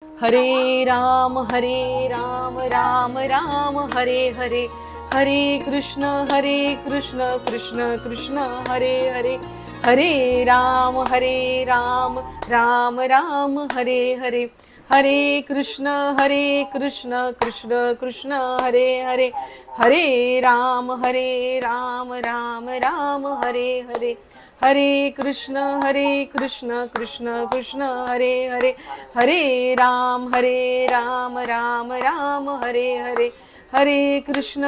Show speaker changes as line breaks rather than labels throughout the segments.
हरे राम राम राम हरे हरे, हरे कृष्ण कृष्ण कृष्ण हरे हरे, हरे राम राम राम हरे हरे, हरे कृष्ण कृष्ण कृष्ण हरे हरे, हरे राम राम हरे हरे, हरे कृष्ण कृष्ण कृष्ण हरे हरे, हरे राम राम हरे हरे, हरे कृष्ण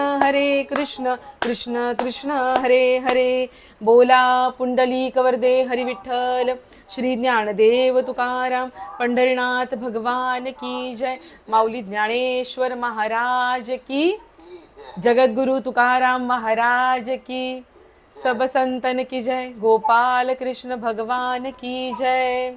कृष्ण कृष्ण हरे हरे। बोला पुंडलिक वरदे हरी विठ्ठल, श्री ज्ञानदेव तुकाराम पंढरीनाथ भगवान की जय। माऊली ज्ञानेश्वर महाराज की, जगद्गुरु तुकाराम महाराज की, सब संतन की जय। गोपाल कृष्ण भगवान की जय।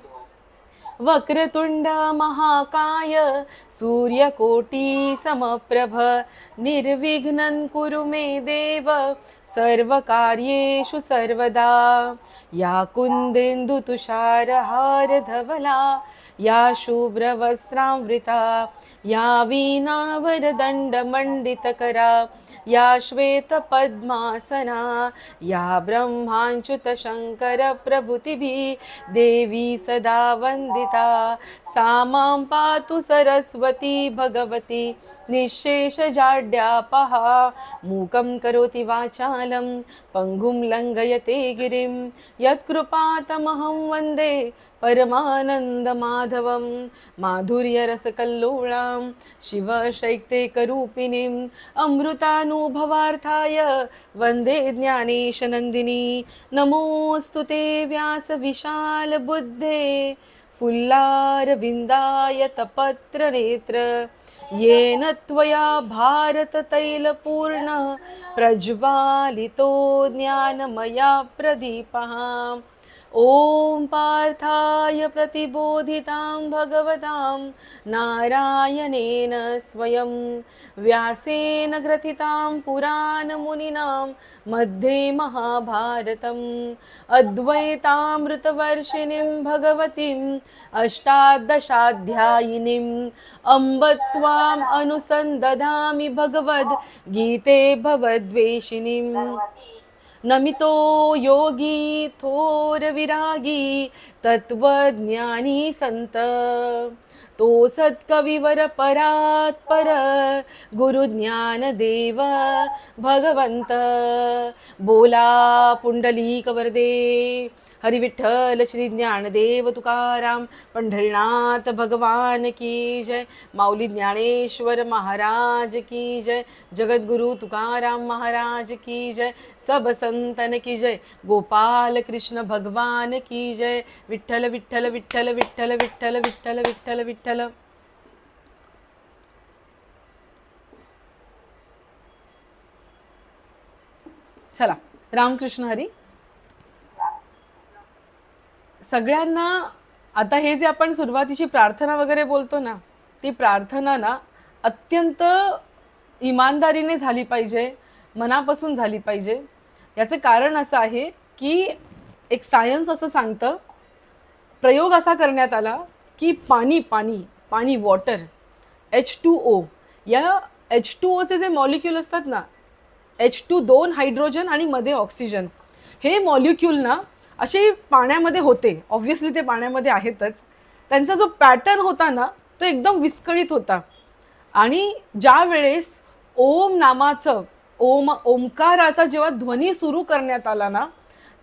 वक्रतुंड महाकाय सूर्यकोटि समप्रभ, निर्विघ्नं कुरु मे देव सर्वकार्येषु सर्वदा। या कुन्देन्दु तुषारहार धवला, या शुभ्रवस्त्रांवृता, या वीणावरदण्डमण्डितकरा, या श्वेतपद्मासना, या ब्रह्माच्युत शंकर प्रभृतिभिः देवी सदा वन्दिता। सा मां पातु सरस्वती भगवती निःशेषजाड्यापहा। मूकं करोति वाचालं पङ्गुं लङ्घयते गिरिं, यत्कृपातमहं वन्दे परमानन्दमाधवं। माधुर्यरसकल्लोळां शिवशैक्तेकरूपिणीम्, अमृतानुभवार्थाय वन्दे ज्ञानेशनन्दिनी। नमोऽस्तु ते व्यासविशालबुद्धे, फुल्लारविन्दायतपत्रनेत्र, येन त्वया भारततैलपूर्णः प्रज्वालितो ज्ञानमया प्रदीपः। ॐ पार्थाय प्रतिबोधितां भगवतां नारायणेन स्वयं, व्यासेन ग्रथितां पुराणमुनिनां मध्ये महाभारतम्। अद्वैतामृतवर्षिणीं भगवतीम् अष्टादशाध्यायिनीम्, अम्ब त्वाम् अनुसन्दधामि भगवद्गीते भवद्वेषिणीम्। नमितो योगी थोर विरागी तत्वज्ञानी संत, तो सत्कविवर परात्पर गुरुज्ञानदेव भगवंत। बोला पुंडलिक वरदे हरी विठ्ठल, श्री ज्ञानदेव तुकाराम पंढरीनाथ भगवान की जय। माऊली ज्ञानेश्वर महाराज की जय, जगद्गुरु तुकाराम महाराज की जय, सब संतन की जय। गोपाल कृष्ण भगवान की जय। विठ्ठल विठ्ठल विठ्ठल विठ्ठल विठ्ठल विठ्ठल विठ्ठल विठ्ठल। चला, रामकृष्ण हरी। सगळ्यांना आता हे जे आपण सुरुवातीची प्रार्थना वगैरे बोलतो ना, ती प्रार्थना ना अत्यंत इमानदारीने झाली पाहिजे, मनापासून झाली पाहिजे। याचे कारण असं आहे की एक सायन्स असं सांगतं, प्रयोग असा करण्यात आला की पाणी वॉटर H2O, या H2Oचे जे मॉलिक्यूल असतात ना, H2 2 हायड्रोजन आणि मध्ये ऑक्सिजन, हे मॉलिक्यूल ना असे पाण्यामध्ये होते। ऑब्व्हियसली ते पाण्यामध्ये आहेतच। त्यांचा जो पॅटर्न होता ना, तो एकदम विस्कळीत होता। आणि ज्या वेळेस ओम नामाचं ओमकाराचा जेव्हा ध्वनी सुरू करण्यात आला ना,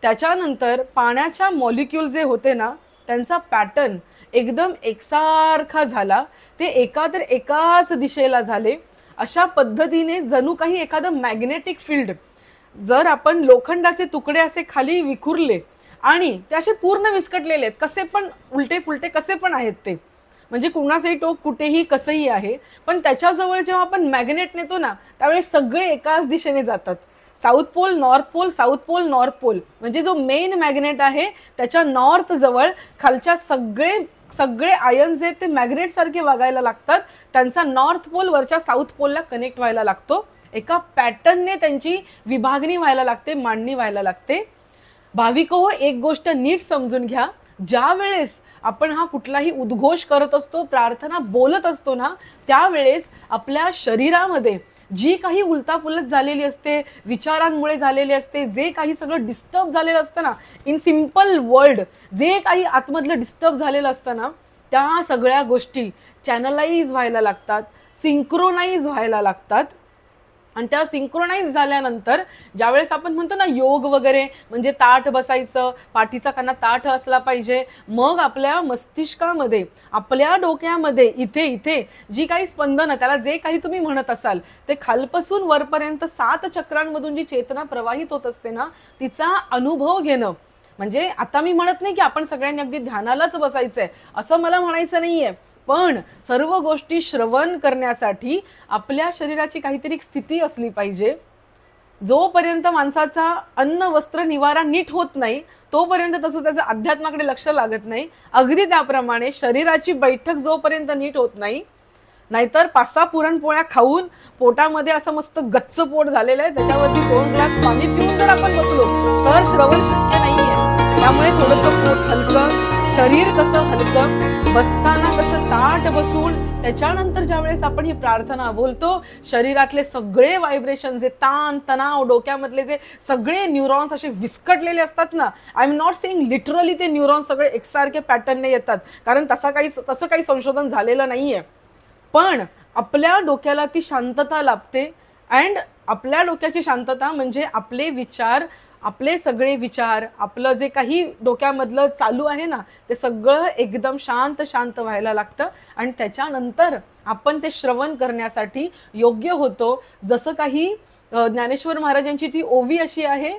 त्याच्यानंतर पाण्याच्या मॉलिक्यूल जे होते ना, त्यांचा पॅटर्न एकदम एकसारखा झाला। ते एकाच दिशेला झाले। अशा पद्धतीने जणू काही एखादं मॅग्नेटिक फील्ड, जर आपण लोखंडाचे तुकडे असे खाली विखुरले आणि ते असे पूर्ण विस्कटलेले आहेत, कसे पण उलटे पुलटे कसे पण आहेत ते, म्हणजे कुणाचंही टोक कुठेही कसंही आहे, पण त्याच्याजवळ जेव्हा आपण मॅग्नेट नेतो ना, त्यावेळेस सगळे एकाच दिशेने जातात। South pole north pole, south pole north pole, म्हणजे जो मेन मॅग्नेट आहे त्याच्या नॉर्थ जवळ खालच्या सगळे आयन्स आहेत ते मॅग्नेट सारखे वागायला लागतात। त्यांचा नॉर्थ पोल वरच्या साऊथ पोलला कनेक्ट व्हायला लागतो। एका पॅटर्नने त्यांची विभागणी व्हायला लागते, मांडणी व्हायला लागते। भाविको, एक गोष्ट नीट समजून घ्या, ज्या वेळेस आपण हा कुठलाही उद्घोष करत असतो, प्रार्थना बोलत असतो ना, त्यावेळेस आपल्या शरीरामध्ये जी काही उलतापुलत झालेली असते, विचारांमुळे झालेली असते, जे काही सगळं डिस्टर्ब झालेलं असतं ना, इन सिम्पल वर्ड जे काही आतमधलं डिस्टर्ब झालेलं असतं ना, त्या सगळ्या गोष्टी चॅनलाइज व्हायला लागतात, सिंक्रोनाइज व्हायला लागतात. आणि त्या सिंक्रोनाइज झाल्यानंतर ज्यावेळेस आपण म्हणतो ना योग वगैरे, म्हणजे ताठ बसायचं, पाठीचा कणा ताठ असला पाहिजे, मग आपल्या मस्तिष्कामध्ये, आपल्या डोक्यामध्ये इथे इथे जी काही स्पंदनं, त्याला जे काही तुम्ही म्हणत असाल ते खालपासून वरपर्यंत 7 चक्रांमधून जी चेतना प्रवाहित होत असते ना, तिचा अनुभव घेणं. म्हणजे आता मी म्हणत नाही की आपण सगळ्यांनी अगदी ध्यानालाच बसायचंय, असं मला म्हणायचं नाहीये, पण सर्व गोष्टी श्रवण करण्यासाठी आपल्या शरीराची काहीतरी स्थिती असली पाहिजे. जोपर्यंत माणसाचा अन्न वस्त्र निवारा नीट होत नाही तोपर्यंत तसं त्याचं अध्यात्माकडे लक्ष लागत नाही. अगदी त्याप्रमाणे शरीराची बैठक जोपर्यंत नीट होत नाही, नाहीतर 5-6 पुरणपोळ्या खाऊन पोटामध्ये असं मस्त गच्च पोट झालेलं आहे, त्याच्यावरती 2 ग्लास पाणी पिऊन जर आपण बसलो तर श्रवण शक्य नाहीये. त्यामुळे थोडंसं पोट हलकं, शरीर कसं हलकं, बसताना कसं ताट बसून, त्याच्यानंतर ज्यावेळेस आपण ही प्रार्थना बोलतो, शरीरातले सगळे व्हायब्रेशन, जे ताण तणाव, डोक्यामधले जे सगळे न्यूरॉन्स असे विस्कटलेले असतात ना, I am not saying literally ते न्यूरॉन्स सगळे एकसारखे पॅटर्नने येतात, कारण तसं काही संशोधन झालेलं नाहीये, पण आपल्या डोक्याला ती शांतता लाभते. अँड आपल्या डोक्याची शांतता म्हणजे आपले विचार, आपले सगळे विचार, आपलं जे काही डोक्यामधलं चालू आहे ना, ते सगळं एकदम शांत शांत व्हायला लागतं. आणि त्याच्यानंतर आपण ते श्रवण करण्यासाठी योग्य होतो. जसं काही ज्ञानेश्वर महाराजांची ती ओवी अशी आहे,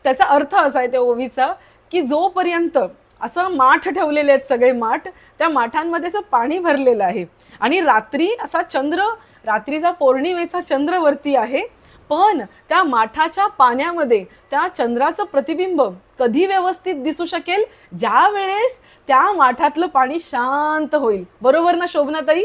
त्याचा अर्थ असा आहे त्या ओवीचा की जोपर्यंत असं माठ ठेवलेले आहेत, सगळे माठ, त्या माठांमध्ये असं पाणी भरलेलं आहे आणि रात्री असा चंद्र, रात्रीचा पौर्णिमेचा चंद्र वरती आहे, पण त्या माठाच्या पाण्यामध्ये त्या चंद्राचं प्रतिबिंब कधी व्यवस्थित दिसू शकेल, ज्या वेळेस त्या माठातलं पाणी शांत होईल. बरोबर ना शोभनाताई?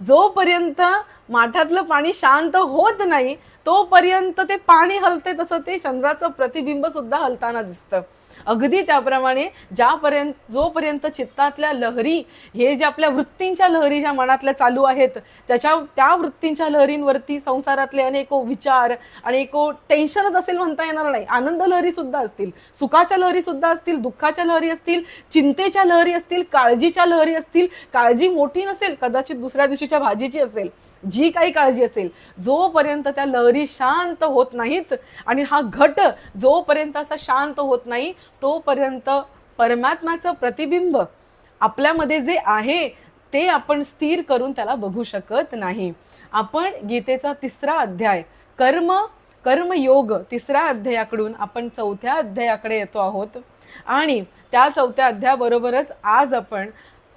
जोपर्यंत माठातलं पाणी शांत होत नाही तोपर्यंत ते पाणी हलते, तसं ते चंद्राचं प्रतिबिंब सुद्धा हलताना दिसतं. अगदी त्याप्रमाणे जोपर्यंत चित्तातल्या लहरी, हे जे आपल्या वृत्तींच्या लहरी ज्या मनातल्या चालू आहेत, त्या वृत्तींच्या लहरींवरती संसारातले अनेको विचार, अनेको टेन्शनच असेल म्हणता येणार नाही, आनंद लहरी सुद्धा असतील, सुखाच्या लहरी सुद्धा असतील, दुःखाच्या लहरी असतील, चिंतेच्या लहरी असतील, काळजीच्या लहरी असतील. काळजी मोठी नसेल, कदाचित दुसऱ्या दिवशीच्या भाजीची असेल, जी काही काळजी असेल, जोपर्यंत त्या लहरी शांत होत नाहीत आणि हा घट जोपर्यंत असा शांत होत नाही तोपर्यंत परमात्म्याचं प्रतिबिंब आपल्यामध्ये जे आहे ते आपण स्थिर करून त्याला बघू शकत नाही. आपण गीतेचा 3रा अध्याय कर्मयोग 3ऱ्या अध्यायाकडून आपण 4थ्या अध्यायाकडे येतो आहोत आणि त्या 4थ्या अध्यायाबरोबरच आज आपण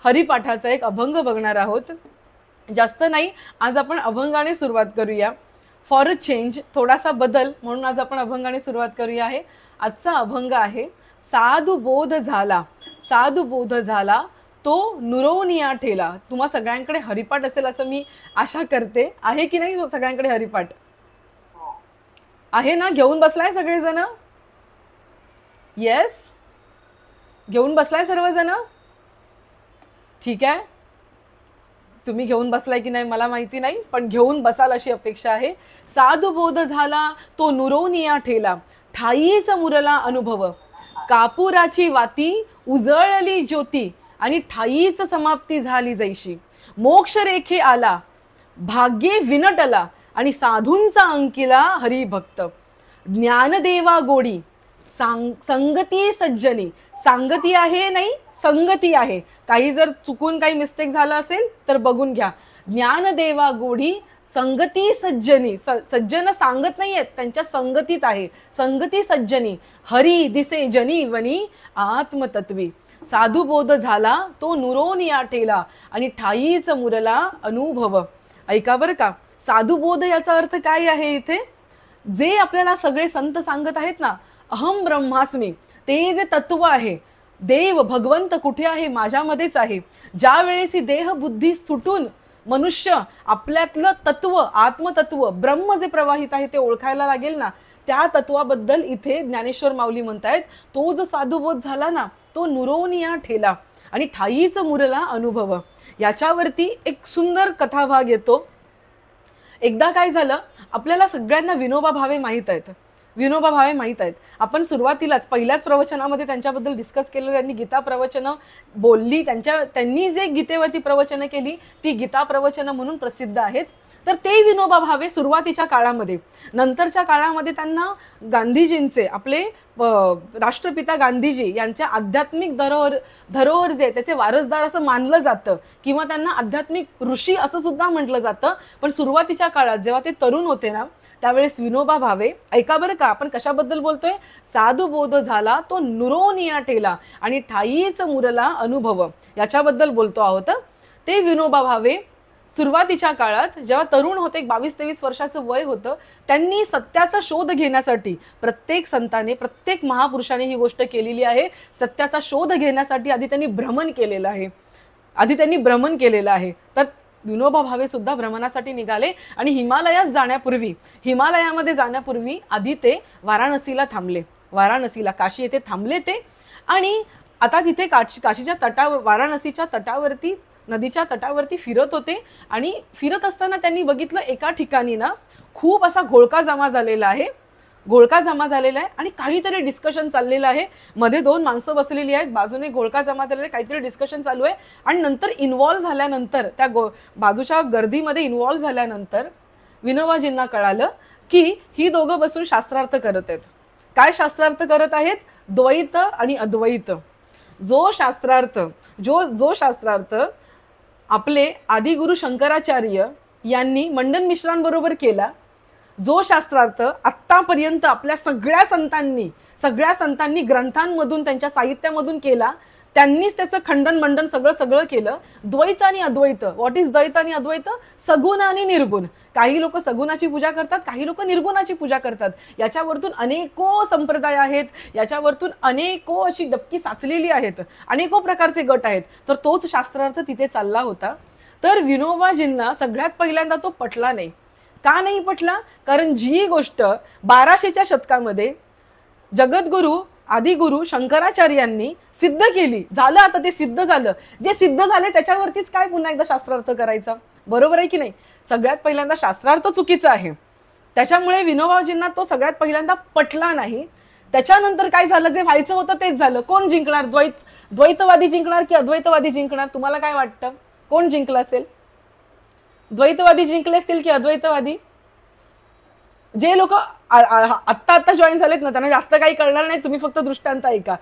हरिपाठाचा एक अभंग बघणार आहोत. जास्त नाही, आज आपण अभंगाने सुरुवात करूया. फॉर अ चेंज, थोडासा बदल म्हणून आज आपण अभंगाने सुरुवात करूया. आजचा अभंग आहे, साधू बोध झाला तो नुरोनिया ठेला. तुम्हा सगळ्यांकडे हरिपाठ असेल असं मी आशा करते. आहे की नाही सगळ्यांकडे हरिपाठ? आहे ना? घेऊन बसलाय सगळेजण? येस, घेऊन बसलाय सर्वजण? ठीक आहे, तुम्ही घेऊन बसलाय की नाही मला माहिती नाही, पण घेऊन बसाल अशी अपेक्षा आहे. साधू बोध झाला तो नुरोनिया ठेला, ठाईच मुरला अनुभव, कापुराची वाती उजळली ज्योती आणि ठाईच समाप्ती झाली जैशी. मोक्ष रेखे आला भाग्ये विनटला आणि साधूंचा अंकिला हरिभक्त. ज्ञानदेवा गोडी संगती सज्जनी, सांगती आहे नाही संगती आहे. काही जर चुकून काही मिस्टेक झाला असेल तर बघून घ्या. ज्ञानदेवा गोडी संगती सज्जनी, सज्जन सांगत नाहीयेत, त्यांच्या संगतीत आहे. संगती सज्जनी हरी दिसे जनी वनी आत्मतत्वी. साधू बोध झाला तो नुरोनिया ठेला आणि ठाईच मुरला अनुभव. ऐका बरं का, साधू बोध याचा अर्थ काय आहे इथे? जे आपल्याला सगळे संत सांगत आहेत ना, अहम ब्रह्मास्मी, ते जे तत्व आहे, देव भगवंत कुठे आहे? माझ्यामध्येच आहे. ज्या वेळेस ही देह बुद्धी सुटून मनुष्य आपल्यातलं तत्व, आत्मतत्व, ब्रह्म जे प्रवाहित आहे ते ओळखायला लागेल ना, त्या तत्वाबद्दल इथे ज्ञानेश्वर माऊली म्हणतायत. तो जो साधुबोध झाला ना, तो नुरोनिया ठेला आणि ठाईच मुरला अनुभव. याच्यावरती एक सुंदर कथाभाग येतो. एकदा काय झालं, आपल्याला सगळ्यांना विनोबा भावे माहीत आहेत. विनोबा भावे माहीत आहेत. आपण सुरुवातीलाच पहिल्याच प्रवचनामध्ये त्यांच्याबद्दल डिस्कस केलं. त्यांनी गीता प्रवचनं बोलली. त्यांनी जे गीतेवरती प्रवचनं केली ती गीता प्रवचनं म्हणून प्रसिद्ध आहेत. तर ते विनोबा भावे सुरुवातीच्या काळामध्ये, नंतरच्या काळामध्ये त्यांना गांधीजींचे, आपले राष्ट्रपिता गांधीजी यांच्या आध्यात्मिक धरोहर जे त्याचे वारसदार असं मानलं जातं किंवा त्यांना आध्यात्मिक ऋषी असं सुद्धा म्हटलं जातं. पण सुरुवातीच्या काळात जेव्हा ते तरुण होते ना, त्यावेळेस विनोबा भावे, ऐका बरं का, आपण कशाबद्दल बोलतोय, साधू बोध झाला तो नुरोनिया ठेला आणि ठाईच मुरला अनुभव, याच्याबद्दल बोलतो आहोत. ते विनोबा भावे सुरुवातीच्या काळात जेव्हा तरुण होते, 22-23 वर्षाचं वय होतं, त्यांनी सत्याचा शोध घेण्यासाठी, प्रत्येक संताने, प्रत्येक महापुरुषाने ही गोष्ट केलेली आहे. सत्याचा शोध घेण्यासाठी आधी त्यांनी भ्रमण केलेलं आहे. तर विनोबा भावे सुद्धा भ्रमणासाठी निघाले आणि हिमालयामध्ये जाण्यापूर्वी आधी ते वाराणसीला थांबले. काशी येथे थांबले ते. आणि आता तिथे काशीच्या वाराणसीच्या तटावरती, नदीच्या तटावरती फिरत होते. आणि फिरत असताना त्यांनी बघितलं एका ठिकाणी ना खूप असा घोळका जमा झालेला आहे आणि काहीतरी डिस्कशन चाललेलं आहे. मध्ये 2 माणसं बसलेली आहेत, बाजूने घोळका जमा झालेला आहे, काहीतरी डिस्कशन चालू आहे. आणि नंतर इन्व्हॉल्व्ह झाल्यानंतर, त्या बाजूच्या गर्दीमध्ये इन्व्हॉल्व्ह झाल्यानंतर विनोबाजींना कळालं की ही दोघं बसून शास्त्रार्थ करत आहेत. काय शास्त्रार्थ करत आहेत? द्वैत आणि अद्वैत. जो शास्त्रार्थ आपले आदिगुरु शंकराचार्य यांनी मंडन मिश्रांबरोबर केला, जो शास्त्रार्थ आत्तापर्यंत आपल्या सगळ्या संतांनी ग्रंथांमधून, त्यांच्या साहित्यामधून केला, त्यांनीच त्याचं खंडन मंडन सगळं केलं. द्वैत आणि अद्वैत. व्हॉट इज द्वैत आणि अद्वैत? सगुण आणि निर्गुण. काही लोक सगुणाची पूजा करतात, काही लोक निर्गुणाची पूजा करतात. याच्यावरतून अनेको संप्रदाय आहेत, याच्यावरतून अनेको अशी डबकी साचलेली आहेत, अनेको प्रकारचे गट आहेत. तर तोच शास्त्रार्थ तिथे चालला होता. तर विनोबाजींना सगळ्यात पहिल्यांदा तो पटला नाही. का नाही पटला? कारण जी गोष्ट 1200च्या शतकामध्ये जगद्गुरु आदिगुरु शंकराचार्यांनी सिद्ध केली, झालं, आता ते सिद्ध झालं. जे सिद्ध झाले त्याच्यावरतीच काय पुन्हा एकदा शास्त्रार्थ करायचा? बरोबर आहे की नाही? सगळ्यात पहिल्यांदा शास्त्रार्थ चुकीचा आहे. त्याच्यामुळे विनोबाजींना तो सगळ्यात पहिल्यांदा पटला नाही. त्याच्यानंतर काय झालं? जे व्हायचं होतं तेच झालं. कोण जिंकणार? द्वैतवादी जिंकणार की अद्वैतवादी जिंकणार? तुम्हाला काय वाटतं, कोण जिंकलं असेल? द्वैतवादी जिंकले असतील की अद्वैतवादी? जे लोक आत्ता जॉईन झालेत ना, त्यांना जास्त काही कळणार नाही, तुम्ही फक्त दृष्टांत ऐका.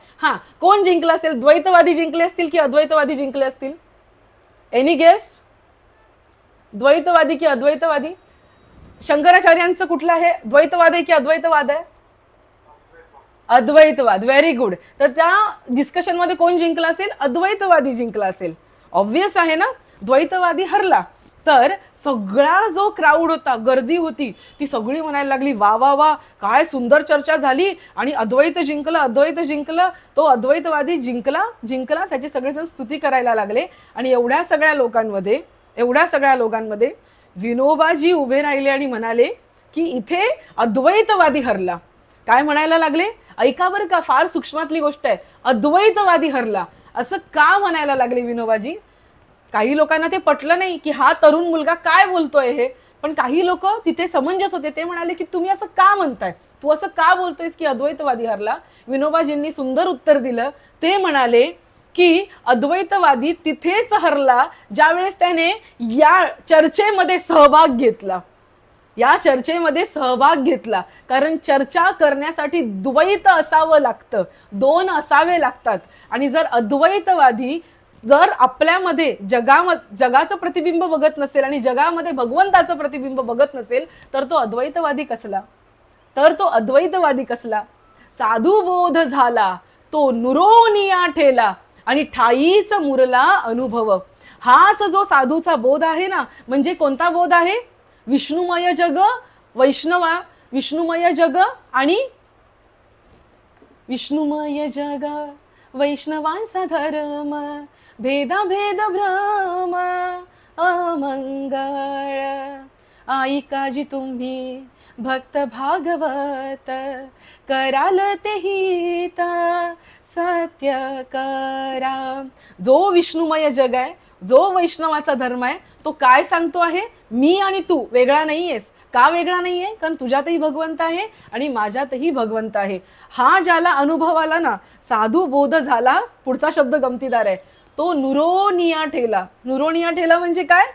कोण जिंकलं असेल? द्वैतवादी जिंकले असतील की अद्वैतवादी जिंकले असतील? Any guess? द्वैतवादी की अद्वैतवादी? शंकराचार्यांचं कुठलं आहे? द्वैतवाद आहे की अद्वैतवाद आहे? अद्वैतवाद. Very good. तर त्या डिस्कशन मध्ये कोण जिंकला असेल? अद्वैतवादी जिंकला असेल. ऑब्व्हियस आहे ना, द्वैतवादी हरला. तर सगळा जो क्राऊड होता, गर्दी होती, ती सगळी म्हणायला लागली, वा वा वा, काय सुंदर चर्चा झाली आणि अद्वैत जिंकलं, तो अद्वैतवादी जिंकला, त्याची सगळेजण स्तुती करायला लागले. आणि एवढ्या सगळ्या लोकांमध्ये विनोबाजी उभे राहिले आणि म्हणाले की इथे अद्वैतवादी हरला. काय म्हणायला लागले? ऐका बरं का, फार सूक्ष्मातली गोष्ट आहे. अद्वैतवादी हरला असं का म्हणायला लागले विनोबाजी? काही लोकांना ते पटलं नाही की हा तरुण मुलगा काय बोलतोय हे. पण काही लोक तिथे समंजस होते. ते म्हणाले की तुम्ही असं का म्हणताय, तू असं का बोलतोयस की अद्वैतवादी हरला? विनोबाजींनी सुंदर उत्तर दिलं. ते म्हणाले की अद्वैतवादी तिथेच हरला ज्यावेळेस त्याने या चर्चेमध्ये सहभाग घेतला. कारण चर्चा करण्यासाठी द्वैत असावं लागतं, 2 असावे लागतात. आणि जर अद्वैतवादी जर आपल्यामध्ये जगाचं प्रतिबिंब बघत नसेल आणि जगामध्ये भगवंताचं प्रतिबिंब बघत नसेल, तर तो अद्वैतवादी कसला? साधू बोध झाला तो नुरोनिया ठेला आणि ठाईच मुरला अनुभव. हाच जो साधूचा बोध आहे ना, म्हणजे कोणता बोध आहे? विष्णुमय जग, विष्णुमय जग आणि विष्णुमय जग, वैष्णवांचा धर्म, भेद भ्रम, अमंगळ ऐकाजी तुम्ही भक्त भागवत, कराल ते हित सत्य करा. जो विष्णुमय जग आहे, जो वैष्णवाचा धर्म आहे, तो काय सांगतो आहे, मी आणि तू वेगळा नाहीयेस. का वेगळा नाहीये? कारण तुझ्यातही भगवंत आहे आणि माझ्यातही भगवंत आहे. हा ज्याला अनुभव आला ना, साधू बोध झाला, पुढचा शब्द गमतीदार आहे, तो नुरोनिया ठेला. नुरोनिया ठेला म्हणजे काय?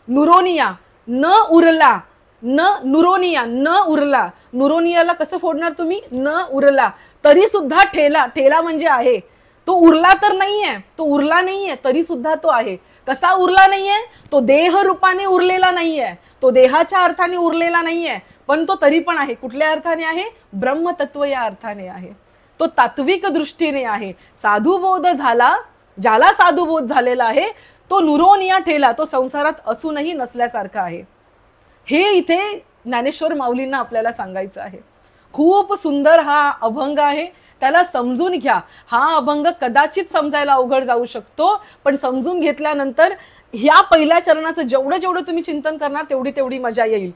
नुरोनिया, न उरला, नुरोनिया, न उरला. नुरोनियाला कसं फोडणार तुम्ही? न उरला. तरी सुद्धा ठेला, ठेला म्हणजे आहे, तो उरला तर नाहीये, तो उरला नाहीये, तरी सुद्धा तो आहे. कसा उरला नाहीये? तो देह रूपाने उरलेला नाहीये, तो देहाच्या अर्थाने उरलेला नाहीये, पण तो तरी पण आहे. कुठल्या अर्थाने आहे? ब्रह्मतत्व या अर्थाने आहे. तो तात्विक दृष्टीने आहे. साधुबोध झाला, ज्याला साधुबोध झालेला आहे, तो नुरोनिया ठेला, तो संसारात असूनही नसल्यासारखा आहे. हे इथे ज्ञानेश्वर माऊलींना आपल्याला सांगायचं आहे. खूप सुंदर हा अभंग आहे, त्याला समजून घ्या. हा अभंग कदाचित समजायला अवघड जाऊ शकतो, पण समजून घेतल्यानंतर ह्या पहिल्या चरणाचं जेवढं जेवढं तुम्ही चिंतन करणार तेवढी तेवढी मजा येईल.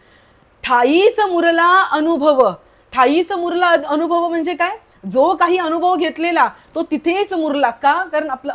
ठाईच मुरला अनुभव. ठाईच मुरला अनुभव म्हणजे काय? जो काही अनुभव घेतलेला तो तिथेच मुरला. का? कारण आपलं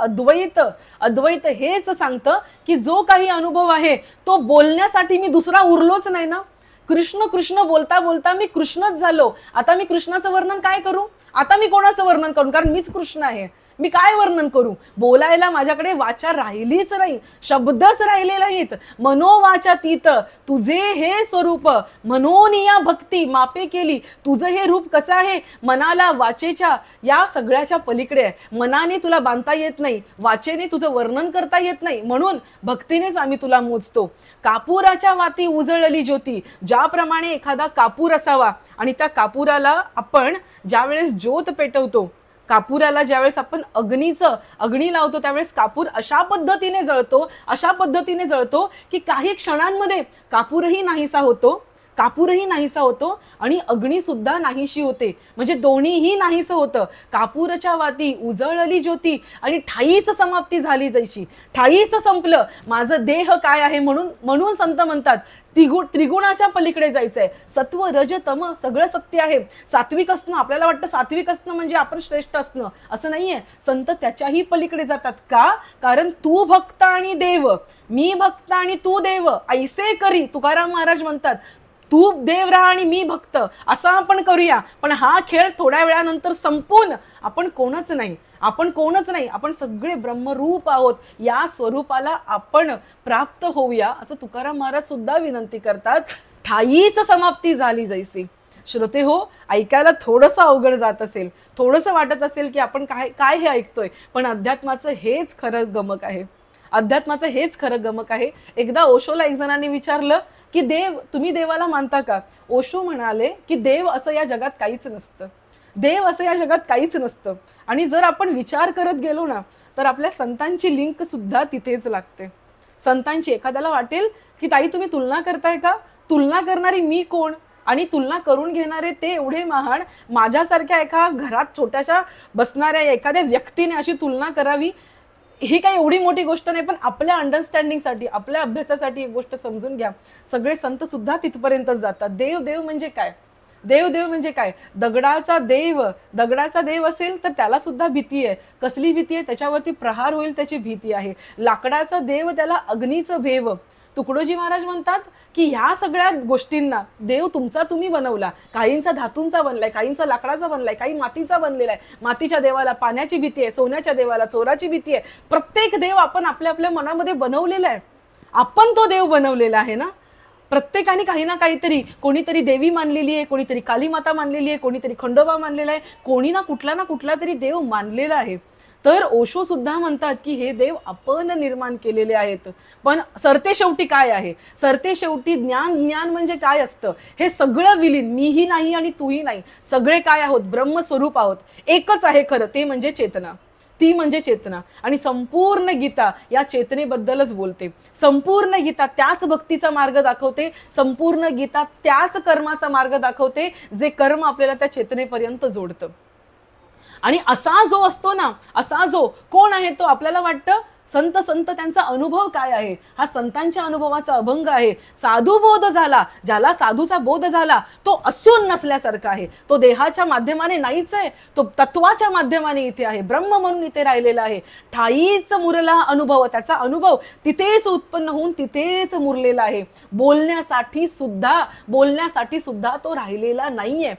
अद्वैत हेच सांगतं की जो काही अनुभव आहे तो बोलण्यासाठी मी दुसरा उरलोच नाही ना. कृष्ण कृष्ण बोलता बोलता मी कृष्णच झालो. आता मी कृष्णाचं वर्णन काय करू? आता मी कोणाचं वर्णन करू? कारण मीच कृष्ण आहे. मी काय वर्णन करू? बोलायला माझ्याकडे वाचा राहिलीच नाही, शब्दच राहिले नाहीत. मनोवाचातीत तुझे हे स्वरूप, मनोनिया भक्ती मापे केली. तुझं हे रूप कसं आहे? मनाला वाचेच्या या सगळ्याच्या पलीकडे आहे. मनाने तुला बांधता येत नाही, वाचेने तुझं वर्णन करता येत नाही, म्हणून भक्तीनेच आम्ही तुला मोजतो. कापुराच्या वाती उजळली ज्योती. ज्याप्रमाणे एखादा कापूर असावा आणि त्या कापुराला आपण ज्यावेळेस ज्योत पेटवतो, कापुराला ज्यावेळेस आपण अग्नी लावतो त्यावेळेस कापूर अशा पद्धतीने जळतो की काही क्षणांमध्ये कापूरही नाहीसा होतो आणि अग्नी सुद्धा नाहीशी होते. म्हणजे दोन्हीही नाहीसं होतं. कापूरच्या वाती उजळली ज्योती आणि ठाईच समाप्ती झाली जैशी. ठाईच संपलं. माझं देह काय आहे म्हणून संत म्हणतात त्रिगुणाच्या पलीकडे जायचंय. सत्व रज तम सगळं सत्य आहे. सात्विक असणं, आपल्याला वाटतं सात्विक असणं म्हणजे आपण श्रेष्ठ असणं, असं नाहीये. संत त्याच्याही पलीकडे जातात. का? कारण तू भक्त आणि देव, मी भक्त आणि तू देव, ऐसे करी. तुकाराम महाराज म्हणतात तू देव राहा आणि मी भक्त, असं आपण करूया. पण हा खेळ थोड्या वेळानंतर संपून आपण कोणच नाही, आपण सगळे ब्रह्मरूप आहोत. या स्वरूपाला आपण प्राप्त होऊया असं तुकाराम महाराज सुद्धा विनंती करतात. ठाईच समाप्ती झाली जैसी. श्रोते हो, ऐकायला थोडंसं अवघड जात असेल, थोडंसं वाटत असेल की आपण काय हे ऐकतोय, पण अध्यात्माचं हेच खरं गमक आहे. एकदा ओशोला एक जणांनी विचारलं की तुम्ही देवाला मानता का? ओशो म्हणाले की देव असं या जगात काहीच नसतं. आणि जर आपण विचार करत गेलो ना तर आपल्या संतांची लिंक सुद्धा तिथेच लागते. संतांची एखाद्याला वाटेल की ताई तुम्ही तुलना करताय का? तुलना करणारी मी कोण आणि तुलना करून घेणारे ते एवढे महान. माझ्यासारख्या एका घरात छोट्याशा बसणाऱ्या एखाद्या व्यक्तीने अशी तुलना करावी, ही काही एवढी मोठी गोष्ट नाही. पण आपल्या अंडरस्टँडिंगसाठी, आपल्या अभ्यासासाठी एक गोष्ट समजून घ्या, सगळे संत सुद्धा तिथपर्यंतच जातात. देव म्हणजे काय? देव म्हणजे काय? दगडाचा देव असेल तर त्याला सुद्धा भीती आहे. कसली भीती आहे? त्याच्यावरती प्रहार होईल त्याची भीती आहे. लाकडाचा देव, त्याला अग्नीचं भेव. तुकडोजी महाराज म्हणतात की ह्या सगळ्या गोष्टींना देव तुमचा तुम्ही बनवला. काहींचा धातूंचा बनलाय, काहींचा लाकडाचा बनलाय, काही मातीचा बनलेला आहे. मातीच्या देवाला पाण्याची भीती आहे, सोन्याच्या देवाला चोराची भीती आहे. प्रत्येक देव आपण आपल्या आपल्या मनामध्ये बनवलेला आहे. आपण तो देव बनवलेला आहे ना. प्रत्येकाने काही ना काहीतरी, कोणीतरी देवी मानलेली आहे, कोणीतरी कालीमाता मानलेली आहे, कोणीतरी खंडोबा मानलेला आहे, कोणी ना कुठला तरी देव मानलेला आहे. तर ओशो सुद्धा म्हणतात की हे देव आपण निर्माण केलेले आहेत. पण सरते शेवटी काय आहे? सरते शेवटी ज्ञान म्हणजे काय असतं? हे सगळं विलीन, मीही नाही आणि तूही नाही, सगळे काय आहोत? ब्रह्मस्वरूप आहोत. एकच आहे खरं, ते म्हणजे चेतना. ती म्हणजे चेतना. आणि संपूर्ण गीता या चेतनेबद्दलच बोलते. संपूर्ण गीता त्याच भक्तीचा मार्ग दाखवते. संपूर्ण गीता त्याच कर्माचा मार्ग दाखवते, जे कर्म आपल्याला त्या चेतनेपर्यंत जोडतं. आणि असा जो असतो ना, असा जो कोण आहे तो? आपल्याला वाटतं संत संत त्यांचा अनुभव काय आहे, हा संतांच्या अनुभवाचा अभंग आहे. साधू बोध झाला, ज्याला साधूचा बोध झाला तो असून नसल्यासारखा आहे. तो देहाच्या माध्यमाने नाहीच आहे, तो तत्वाच्या माध्यमाने इथे आहे, ब्रह्म म्हणून इथे राहिलेला आहे. ठाईच मुरला अनुभव, त्याचा अनुभव तिथेच उत्पन्न होऊन तिथेच मुरलेला आहे. बोलण्यासाठी सुद्धा तो राहिलेला नाहीये.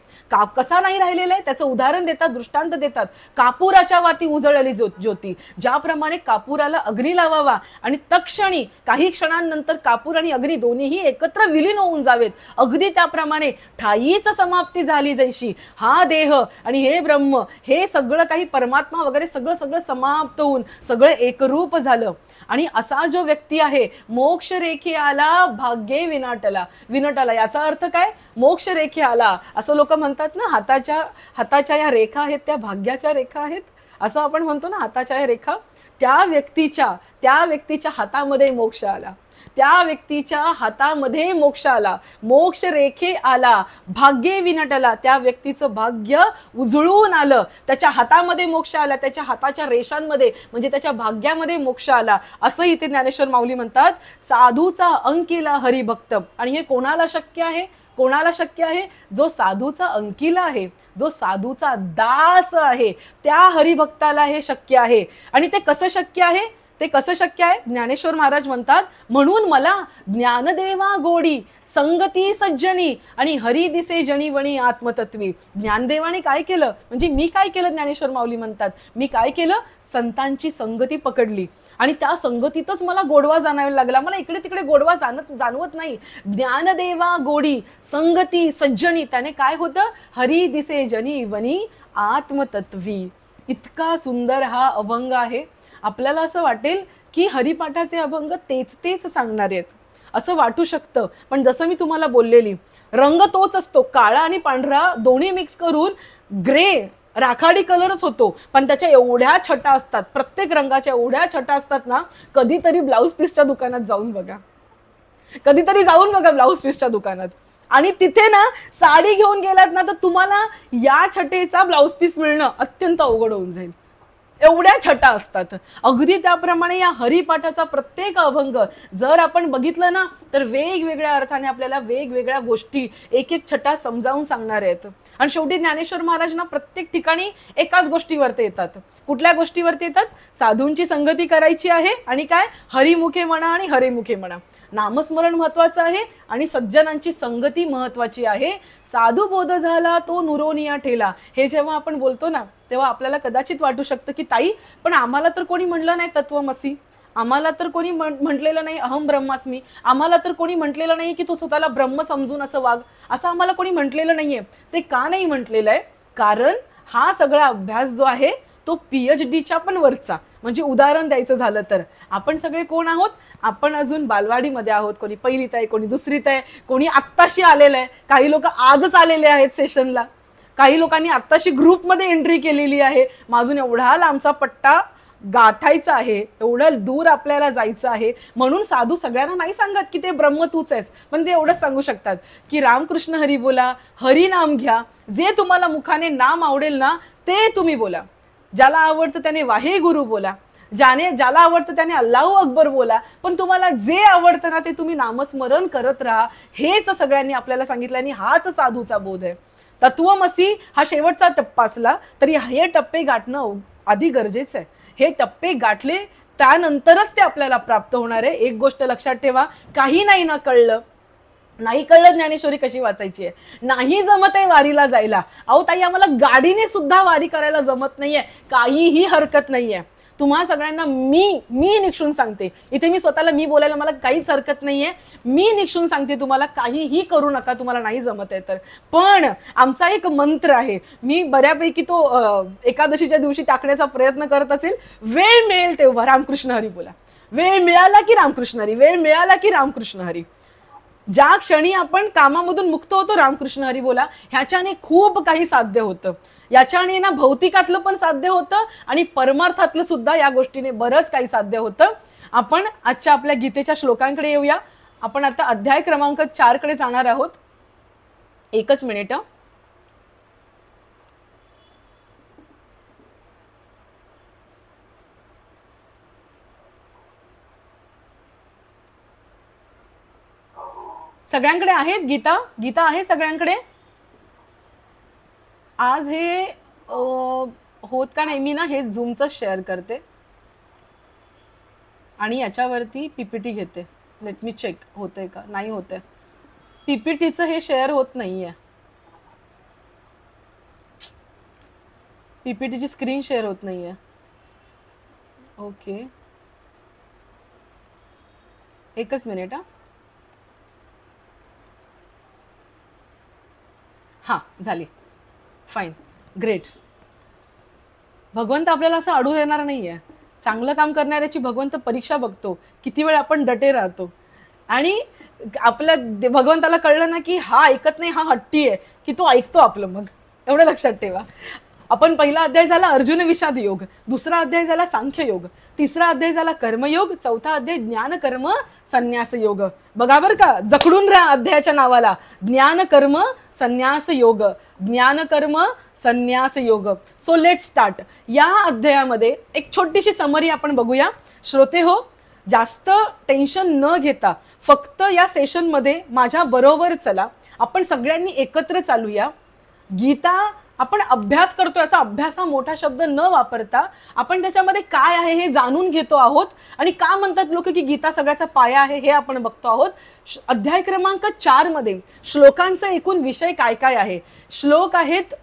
कसा नाही राहिलेला आहे त्याचं उदाहरण देतात, दृष्टांत देतात. कापुराच्या वाती उजळलेली ज्योती, ज्याप्रमाणे कापुराला अग्नी लावावा आणि तत्क्षणी काही क्षणांनंतर कापूर आणि अग्नी दोन्हीही एकत्र विलीन होऊन जावेत, अगदी त्याप्रमाणे ठाईच समाप्ती झाली जैशी हा देह आणि हे ब्रह्म, हे सगळं काही परमात्मा वगैरे सगळं समाप्त होऊन सगळं एकरूप झालं. आणि असा जो व्यक्ती आहे, मोक्ष रेखे आला भाग्ये विनटला. याचा अर्थ काय? मोक्ष रेखे आला असं लोक म्हणतात ना, हाताच्या या रेखा आहेत त्या भाग्याच्या रेखा आहेत असं आपण म्हणतो ना, हाताच्या या रेखा. त्या व्यक्तीच्या हातामध्ये मोक्ष आला, त्या व्यक्तीच्या हातामध्ये मोक्ष आला, मोक्ष रेखे आला, भाग्ये विनटला. त्या व्यक्तीचं भाग्य उजळून आलं, त्याच्या हातामध्ये मोक्ष आला, त्याच्या हाताच्या रेषांमध्ये म्हणजे त्याच्या भाग्यामध्ये मोक्ष आला. असं इथे ज्ञानेश्वर माऊली म्हणतात, साधूचा अंकिला हरिभक्त. आणि हे कोणाला शक्य आहे? जो साधूचा अंकिला आहे, जो साधूचा दास आहे, त्या हरिभक्ताला हे शक्य आहे. आणि ते कसं शक्य आहे? ज्ञानेश्वर महाराज म्हणतात, म्हणून मला ज्ञानदेवा गोडी संगती सज्जनी आणि हरी दिसे जणीवणी आत्मतत्वी. ज्ञानदेवाने काय केलं? म्हणजे मी काय केलं? ज्ञानेश्वर माऊली म्हणतात, मी काय केलं? संतांची संगती पकडली आणि त्या संगतीतच मला गोडवा जाणवायला लागला. मला इकडे तिकडे गोडवा जाणवत नाही. ज्ञानदेवा गोडी संगती सज्जनी, त्याने काय होतं? हरी दिसे जणीवणी आत्मतत्वी. इतका सुंदर हा अभंग आहे. आपल्याला असं वाटेल की हरिपाठाचे अभंग तेच सांगणार आहेत असं वाटू शकतं, पण जसं मी तुम्हाला बोललेली, रंग तोच असतो, काळा आणि पांढरा दोन्ही मिक्स करून ग्रे राखाडी कलरच होतो, पण त्याच्या एवढ्या छटा असतात, प्रत्येक रंगाच्या एवढ्या छटा असतात ना. कधीतरी ब्लाऊज पीसच्या दुकानात जाऊन बघा, ब्लाऊज पीसच्या दुकानात, आणि तिथे ना साडी घेऊन गेलात ना तर तुम्हाला या छटेचा ब्लाऊज पीस मिळणं अत्यंत अवघड होऊन जाईल, एवढ्या छटा असतात. अगदी त्याप्रमाणे या हरिपाठाचा प्रत्येक अभंग जर आपण बघितलं ना तर वेगवेगळ्या अर्थाने आपल्याला वेगवेगळ्या गोष्टी एक छटा समजावून सांगणार आहेत. आणि शेवटी ज्ञानेश्वर महाराजांना प्रत्येक ठिकाणी एकाच गोष्टीवरती येतात. कुठल्या गोष्टीवरती येतात? साधूंची संगती करायची आहे आणि काय? हरिमुखे म्हणा आणि हरिमुखे म्हणा. नामस्मरण महत्वाचं आहे आणि सज्जनांची संगती महत्वाची आहे. साधू बोध झाला तो नुरोनिया ठेला. हे जेव्हा आपण बोलतो ना तेव्हा आपल्याला कदाचित वाटू शकतं की ताई, पण आम्हाला तर कोणी म्हणलं नाही तत्वमसी, आम्हाला तर कोणी म्हटलेलं नाही अहम ब्रह्मास्मी, आम्हाला तर कोणी म्हटलेलं नाही की तू स्वतःला ब्रह्म समजून असं वाग, असं आम्हाला कोणी म्हटलेलं नाहीये. ते का नाही म्हटलेलं आहे? कारण हा सगळा अभ्यास जो आहे तो PhDच्या पण वरचा. म्हणजे उदाहरण द्यायचं झालं तर आपण सगळे कोण आहोत? आपण अजून बालवाडीमध्ये आहोत, कोणी पहिलीत आहे, कोणी दुसरीत आहे, कोणी आत्ताशी आलेलं आहे, काही लोक आजच आलेले आहेत सेशनला, काही लोकांनी आत्ताशी ग्रुपमध्ये एंट्री केलेली आहे. अजून एवढा लांबचा पट्टा गाठायचा आहे, एवढं दूर आपल्याला जायचं आहे. म्हणून साधू सगळ्यांना नाही सांगत की ते ब्रह्म तूच आहेस, पण ते एवढंच सांगू शकतात की रामकृष्ण हरी बोला, हरी नाम घ्या, जे तुम्हाला मुखाने नाम आवडेल ना ते तुम्ही बोला. ज्याला आवडतं त्याने वाहे गुरु बोला, ज्याला आवडतं त्याने अल्लाहू अकबर बोला, पण तुम्हाला जे आवडतं ना ते तुम्ही नामस्मरण करत राहा. हेच सगळ्यांनी आपल्याला सांगितलं आणि हाच साधूचा बोध आहे. तत्वमसी हा शेवटचा टप्पा असला तरी हे टप्पे गाठणं आधी गरजेचं आहे. हे टप्पे गाठले त्यानंतरच ते आपल्याला प्राप्त होणार आहे. एक गोष्ट लक्षात ठेवा, काही नाही कळलं ज्ञानेश्वरी कशी वाचायची आहे, नाही जमत आहे वारीला जायला, अहो ताई आम्हाला गाडीने सुद्धा वारी करायला जमत नाहीये, काहीही हरकत नाहीये. तुम्हा सगळ्यांना मी निक्षून सांगते, इथे मी स्वतःला मी बोलायला मला काहीच हरकत नाहीये. मी निक्षून सांगते तुम्हाला, काहीही करू नका तुम्हाला नाही जमत आहे तर. पण आमचा एक मंत्र आहे, मी बऱ्यापैकी तो एकादशीच्या दिवशी टाकण्याचा प्रयत्न करत असेल. वेळ मिळेल तेव्हा रामकृष्ण हरी बोला, वेळ मिळाला की रामकृष्ण हरी, वेळ मिळाला की रामकृष्ण हरी. ज्या क्षणी आपण कामामधून मुक्त होतो रामकृष्ण हरी बोला, ह्याच्याने खूप काही साध्य होतं. याच्याने ना भौतिकातलं पण साध्य होतं आणि परमार्थातलं सुद्धा या गोष्टीने बरंच काही साध्य होतं. आपण आजच्या आपल्या गीतेच्या श्लोकांकडे येऊया. आपण आता अध्याय क्रमांक 4 कडे जाणार आहोत. एकच मिनिट. सगळ्यांकडे आहेत गीता? गीता आहे सगळ्यांकडे? आज हे होत का नाही, मी ना हे झूमचं शेअर करते आणि याच्यावरती पीपीटी घेते. लेट मी चेक होते का नाही होते. पीपीटीचं हे शेअर होत नाहीये. पीपीटीची स्क्रीन शेअर होत नाहीये. ओके, एकच मिनिट. हां झाली, फाईन, ग्रेट. भगवंत आपल्याला असं अडू देणार नाहीये. चांगलं काम करणाऱ्याची भगवंत परीक्षा बघतो, किती वेळ आपण डटे राहतो. आणि आपल्या भगवंताला कळलं ना की हा ऐकत नाही, हा हट्टी आहे, की तो ऐकतो आपलं. मग एवढं लक्षात ठेवा. आपण पहिला अध्याय झाला अर्जुन विषाद योग, दुसरा अध्याय झाला सांख्य योग, तिसरा अध्याय झाला कर्मयोग, चौथा अध्याय ज्ञान कर्म संन्यास योग. बघा बरं का, जखडून राहा अध्यायाच्या नावाला. ज्ञान कर्म संन्यास योग, ज्ञान कर्म संन्यास योग. So let start. या अध्यायामध्ये एक छोटीशी समरी आपण बघूया. श्रोते हो, जास्त टेन्शन न घेता फक्त या सेशनमध्ये माझ्या बरोबर चला. आपण सगळ्यांनी एकत्र चालूया. गीता आपण अभ्यास करतोय, असा अभ्यास हा मोठा शब्द न वापरता आपण त्याच्यामध्ये काय आहे हे जाणून घेतो आहोत. आणि का म्हणतात लोक की गीता सगळ्याचा पाया आहे हे आपण बघतो आहोत. अध्याय क्रमांक 4 मध्ये श्लोकांचा एकूण विषय काय काय आहे. श्लोक आहेत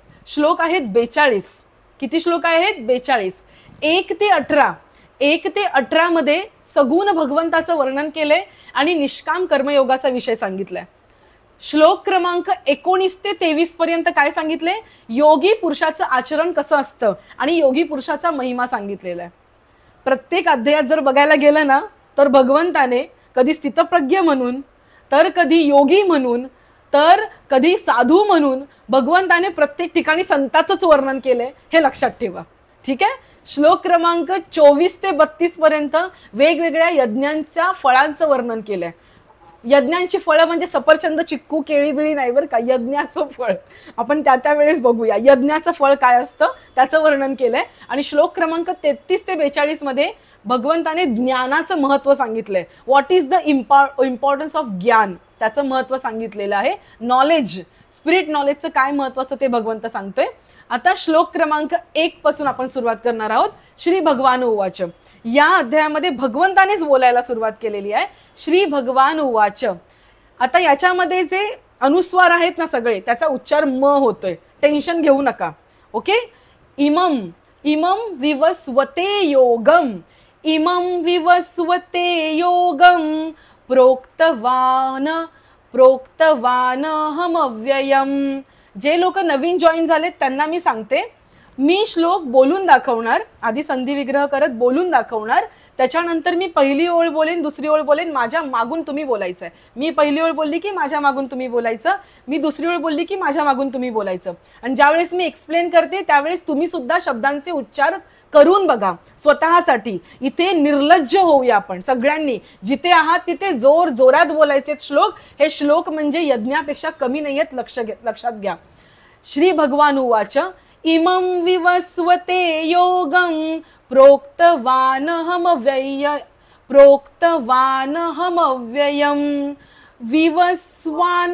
42. किती श्लोक आहेत? 42. 1 ते 18. 1 ते 18 मध्ये सगुण भगवंताचं वर्णन केलंय आणि निष्काम कर्मयोगाचा विषय सांगितलाय. श्लोक क्रमांक 19 ते 23 पर्यंत काय सांगितले? योगी पुरुषाचं आचरण कसं असतं आणि योगी पुरुषाचा महिमा सांगितलेला आहे. प्रत्येक अध्यायात जर बघायला गेलं ना तर भगवंताने कधी स्थितप्रज्ञ म्हणून, तर कधी योगी म्हणून, तर कधी साधू म्हणून भगवंताने प्रत्येक ठिकाणी संताचंच वर्णन केलंय, हे लक्षात ठेवा. ठीक आहे. श्लोक क्रमांक 24 ते 32 पर्यंत वेगवेगळ्या यज्ञांच्या फळांचं वर्णन केलंय. यज्ञांची फळं म्हणजे सफरचंद, चिक्कू, केळी बिळी नाही बरं का, यज्ञाचं फळ. आपण त्या वेळेस बघूया यज्ञाचं फळ काय असतं त्याचं वर्णन केलंय. आणि श्लोक क्रमांक 33 ते 42 मध्ये भगवंताने ज्ञानाचं महत्व सांगितलंय. What is the importance of ज्ञान, त्याचं महत्व सांगितलेलं आहे. नॉलेज, स्पिरिट नॉलेजचं काय महत्व असतं ते भगवंत सांगतोय. आता श्लोक क्रमांक 1 पासून आपण सुरुवात करणार आहोत. श्री भगवान उवाच. या अध्यायामध्ये भगवंतानेच बोलायला सुरुवात केलेली आहे. श्री भगवान उवाच. आता याच्यामध्ये जे अनुस्वार आहेत ना सगळे, त्याचा उच्चार म होतोय. टेन्शन घेऊ नका. ओके. इमम इमम विवस्वते योगम, इमम विवस्वते योगम प्रोक्तवान हम अव्ययम. जे लोक नवीन जॉईन झालेत त्यांना मी सांगते, मी श्लोक बोलून दाखवणार. आधी संधी विग्रह करत बोलून दाखवणार. त्याच्यानंतर मी पहिली ओळ बोलेन, दुसरी ओळ बोलेन, माझ्या मागून तुम्ही बोलायचं आहे. मी पहिली ओळ बोलली की माझ्या मागून तुम्ही बोलायचं, मी दुसरी ओळ बोलली की माझ्या मागून तुम्ही बोलायचं. आणि ज्यावेळेस मी एक्सप्लेन करते त्यावेळेस तुम्ही सुद्धा शब्दांचे उच्चार करून बघा स्वतःसाठी. इथे निर्लज्ज होऊया आपण सगळ्यांनी. जिथे आहात तिथे जोर जोरात बोलायचे श्लोक. हे श्लोक म्हणजे यज्ञापेक्षा कमी नाही आहेत, लक्षात घ्या. श्री भगवान उवाच. इमं विवस्वते योगं प्रोक्तवानहम व्ययम विवस्वान.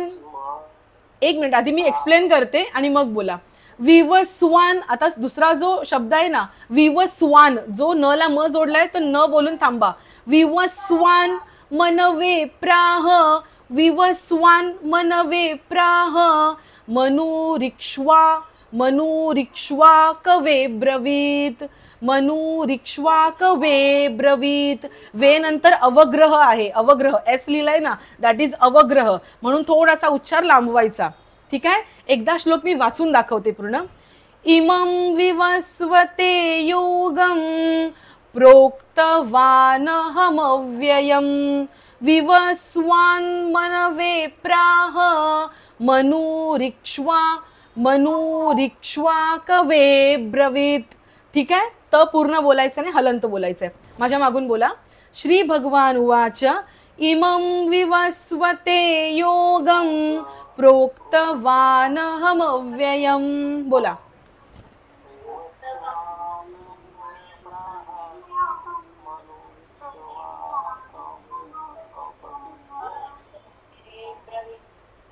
एक मिनिट, आधी मी एक्सप्लेन करते आणि मग बोला. विवस्वान. आता दुसरा जो शब्द आहे ना विवस्वान, जो न ला म जोडलाय तर न बोलून थांबा. विवस्वान मनवे प्राह, विवस्वान मनवे प्राह मनुरिक्ष्वा कवे ब्रवीत, मनुरिक्ष्वा कवे ब्रवीत. वे नंतर अवग्रह आहे. अवग्रह एस लिहिलाय ना, दॅट इज अवग्रह, म्हणून थोडासा उच्चार लांबवायचा. ठीक आहे. एकदा श्लोक मी वाचून दाखवते पूर्ण. इमं विवस्वते योगं प्रोक्तवानहम अव्ययम विवस्वान मनवे प्राह मनुरिक्ष्वा कवे ब्रवीत. ठीक आहे. त पूर्ण बोलायचं नाही, हलंत बोलायचंय. माझ्या मागून बोला. श्री भगवान उवाच. इमं विवस्वते योगं प्रोक्तवानहम अव्ययम. बोला.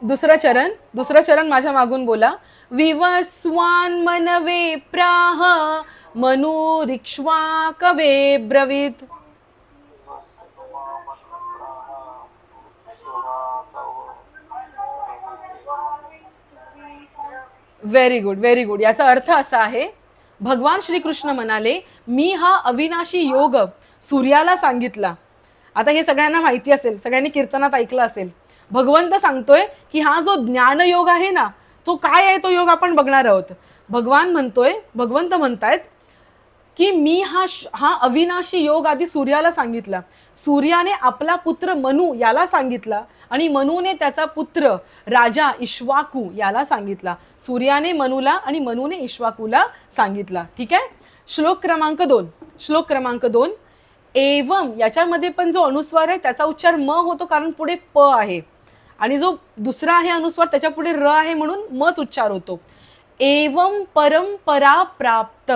दुसरं चरण माझ्या मागून बोला. विवस्वान मनवे प्राह मनुरिक्ष्वा कवे ब्रवीत. Very good, very good. याचा अर्थ असा आहे, भगवान श्रीकृष्ण म्हणाले मी हा अविनाशी योग सूर्याला सांगितला. आता हे सगळ्यांना माहिती असेल, सगळ्यांनी कीर्तनात ऐकलं असेल. भगवंत सांगतोय की हा जो ज्ञान योग आहे ना, तो काय आहे तो योग आपण बघणार आहोत. भगवंत म्हणतायत की मी हा अविनाशी योग आधी सूर्याला सांगितला. सूर्याने आपला पुत्र मनू याला सांगितला आणि मनूने त्याचा पुत्र राजा इक्ष्वाकू याला सांगितला. सूर्याने मनूला आणि मनूने इक्ष्वाकूला सांगितला. ठीक आहे. श्लोक क्रमांक 2. एवम याच्यामध्ये पण जो अनुस्वार आहे त्याचा उच्चार म होतो, कारण पुढे प आहे, आणि जो दुसरा आहे अनुस्वार त्याच्या पुढे र आहे म्हणून मच उच्चार होतो. एवम परंपरा प्राप्त.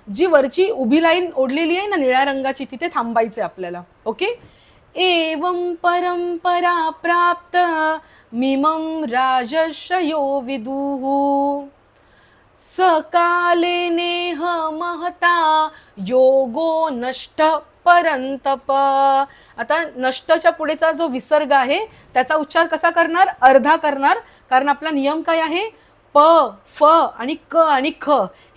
जी वरची उभी लाईन ओढलेली आहे ना निळ्या रंगाची, तिथे थांबायचे आपल्याला. ओके. एवं परंपरा प्राप्त मिमं राजर्षयो विदुः सकाले नेह महता योगो नष्ट परंतप. आता नष्टच्या पुढेचा जो विसर्ग आहे त्याचा उच्चार कसा करणार? अर्धा करणार, कारण आपला नियम काय आहे? प, फ आणि क आणि ख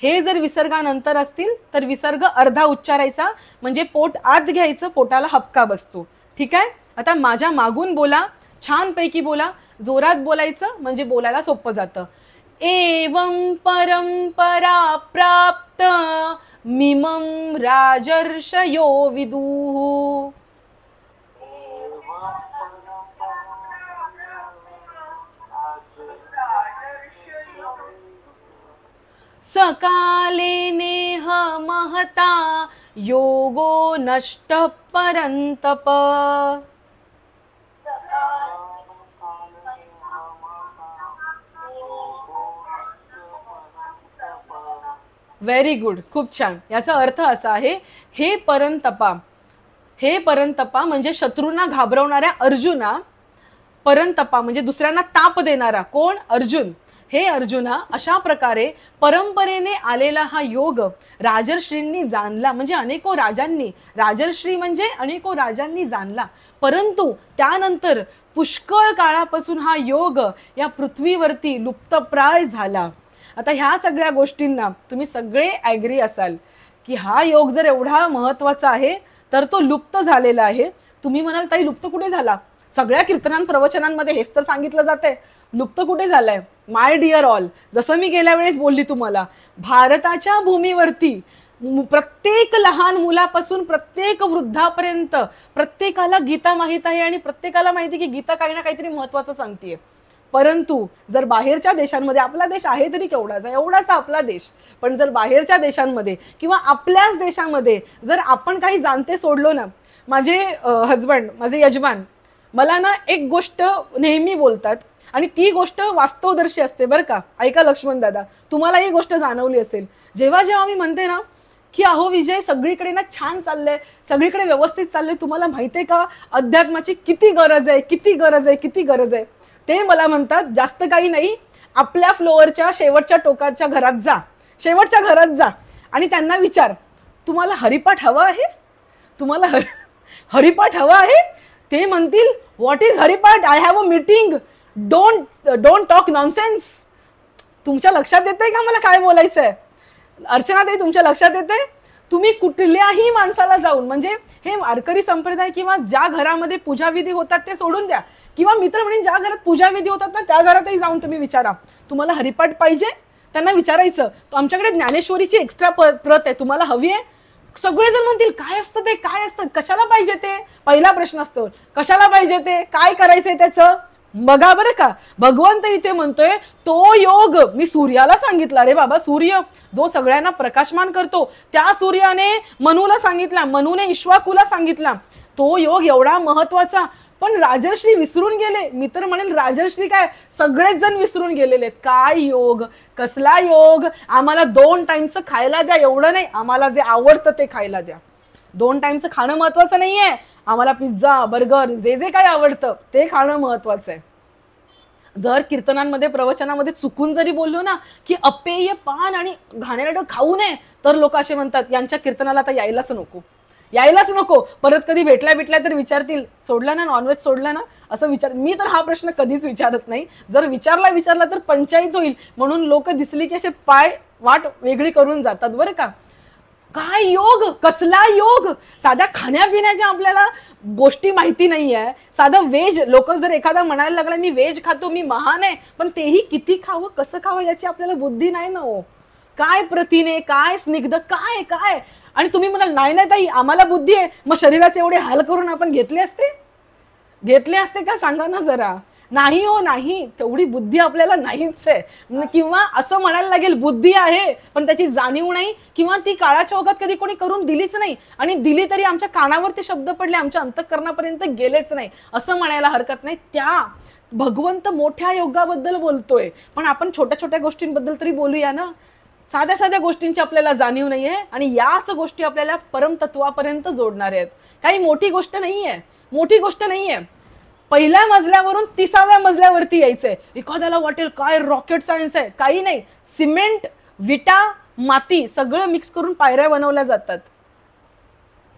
हे जर विसर्गानंतर असतील तर विसर्ग अर्धा उच्चारायचा, म्हणजे पोट आत घ्यायचं, पोटाला हपका बसतो. ठीक आहे. आता माझ्या मागून बोला, छानपैकी बोला, जोरात बोलायचं म्हणजे बोलायला सोपं जातं. एवं परंपरा प्राप्त मिमं राजर्षयो विदुः. सकाले नेह महता योगो नष्ट परंतप. व्हेरी गुड, खूप छान. याचा अर्थ असा आहे, हे परंतपा म्हणजे शत्रूंना घाबरवणाऱ्या अर्जुना. परंतपा म्हणजे दुसऱ्यांना ताप देणारा कोण? अर्जुन. हे अर्जुना, अशा प्रकारे परंपरेने आलेला हा योग राजर्षींनी जाणला, म्हणजे अनेको राजांनी, राजर्षी म्हणजे अनेको राजांनी जाणला. परंतु त्यानंतर पुष्कळ काळापासून हा योग या पृथ्वीवरती लुप्तप्राय झाला. आता ह्या सगळ्या गोष्टींना तुम्ही सगळे ॲग्री असाल की हा योग जर एवढा महत्त्वाचा आहे तर तो लुप्त झालेला आहे. तुम्ही म्हणाल ताई लुप्त कुठे झाला? सगळ्या कीर्तनां प्रवचनांमध्ये हेच तर सांगितलं जातंय, लुप्त कुठे झालाय? माय डिअर ऑल, जसं मी गेल्या वेळेस बोलली तुम्हाला, भारताच्या भूमीवरती प्रत्येक लहान मुलापासून प्रत्येक वृद्धापर्यंत प्रत्येकाला गीता माहीत आहे आणि प्रत्येकाला माहिती की गीता काही ना काहीतरी महत्त्वाचं सांगतेय. परंतु जर बाहेरच्या देशांमध्ये, आपला देश आहे तरी केवढाचा, एवढासा आपला देश, पण जर बाहेरच्या देशांमध्ये किंवा आपल्याच देशामध्ये जर आपण काही जाणते सोडलो ना, माझे हजबंड, माझे यजमान मला ना एक गोष्ट नेहमी बोलतात आणि ती गोष्ट वास्तवदर्शी असते बरं का. ऐका लक्ष्मण दादा, तुम्हाला ही गोष्ट जाणवली असेल. जेव्हा जेव्हा मी म्हणते ना की अहो विजय सगळीकडे ना छान चाललंय, सगळीकडे व्यवस्थित चाललंय, तुम्हाला माहितीये का अध्यात्माची किती गरज आहे, किती गरज आहे, किती गरज आहे, ते मला म्हणतात जास्त काही नाही, आपल्या फ्लोअरच्या शेवटच्या टोकाच्या घरात जा, शेवटच्या घरात जा आणि त्यांना विचार, तुम्हाला हरिपाठ हवा आहे? तुम्हाला हरिपाठ हवा आहे? ते म्हणतील what is Haripath? I have a meeting, don't talk nonsense. तुमच्या लक्षात येतंय का मला काय बोलायचंय? अर्चना ताई तुमच्या लक्षात येतंय? तुम्ही कुठल्याही माणसाला जाऊन, म्हणजे हे वारकरी संप्रदाय किंवा ज्या घरामध्ये पूजाविधी होतात ते सोडून द्या, किंवा मित्र म्हणून ज्या घरात पूजाविधी होतात ना त्या घरातही जाऊन तुम्ही विचारा, तुम्हाला हरिपाठ पाहिजे? त्यांना विचारायचं, तो आमच्याकडे ज्ञानेश्वरीची एक्स्ट्रा प्रत आहे, तुम्हाला हवी आहे? सगळेजण म्हणतील काय असतं ते, काय असतं, कशाला पाहिजे ते? पहिला प्रश्न असतो, कशाला पाहिजे ते, काय करायचंय त्याचं? बघा बरं का, भगवंत इथे म्हणतोय तो योग मी सूर्याला सांगितला. रे बाबा, सूर्य जो सगळ्यांना प्रकाशमान करतो, त्या सूर्याने मनूला सांगितला, मनूने इक्ष्वाकूला सांगितला. तो योग एवढा महत्वाचा, पण राजर्षी विसरून गेले. मी तर म्हणेन राजर्षी काय सगळेच जण विसरून गेलेले आहेत. काय योग, कसला योग? आम्हाला 2 टाइमचं खायला द्या, एवढं नाही, आम्हाला जे आवडतं ते खायला द्या. 2 टाइमचं खाणं महत्वाचं नाहीये, आम्हाला पिझ्झा, बर्गर, जे जे काही आवडतं ते खाणं महत्वाचं आहे. जर कीर्तनांमध्ये प्रवचनामध्ये चुकून जरी बोललो ना की अपेय पान आणि घाणेरडं खाऊ नये, तर लोक असे म्हणतात यांच्या कीर्तनाला आता यायलाच नको. परत कधी भेटल्या तर विचारतील सोडला ना, नॉनव्हेज सोडला ना, असं विचार. मी तर हा प्रश्न कधीच विचारत नाही. जर विचारला तर पंचायत होईल म्हणून लोक दिसली की असे पाय वाट वेगळी करून जातात बरं का. काय योग, कसला योग. साध्या खाण्यापिण्याच्या आपल्याला गोष्टी माहिती नाहीये. साधं व्हेज, लोक जर एखादा म्हणायला लागला मी व्हेज खातो, मी महान आहे, पण तेही किती खावं कसं खावं याची आपल्याला बुद्धी नाही ना हो. काय प्रथिने, काय स्निग्ध, काय काय. आणि तुम्ही म्हणाल नाही ताई आम्हाला बुद्धी आहे, मग शरीराचे एवढे हाल करून आपण घेतले असते का सांगा ना जरा. नाही हो नाही, तेवढी बुद्धी आपल्याला नाहीच आहे. किंवा असं म्हणायला लागेल बुद्धी आहे पण त्याची जाणीव नाही, किंवा ती काळाच्या ओघात कधी कोणी करून दिलीच नाही, आणि दिली तरी आमच्या कानावर ते शब्द पडले, आमच्या अंतःकरणापर्यंत गेलेच नाही, असं म्हणायला हरकत नाही. त्या भगवंत मोठ्या योगाबद्दल बोलतोय, पण आपण छोट्या छोट्या गोष्टींबद्दल तरी बोलूया ना. साध्या गोष्टींची आपल्याला जाणीव नाहीये आणि याच गोष्टी आपल्याला परमतत्वापर्यंत जोडणार आहेत. काही मोठी गोष्ट नाहीये. पहिल्या मजल्यावरून 30व्या मजल्यावरती यायचंय. एखाद्याला वाटेल काय रॉकेट सायन्स आहे, काही नाही. सिमेंट, विटा, माती सगळं मिक्स करून पायऱ्या बनवल्या जातात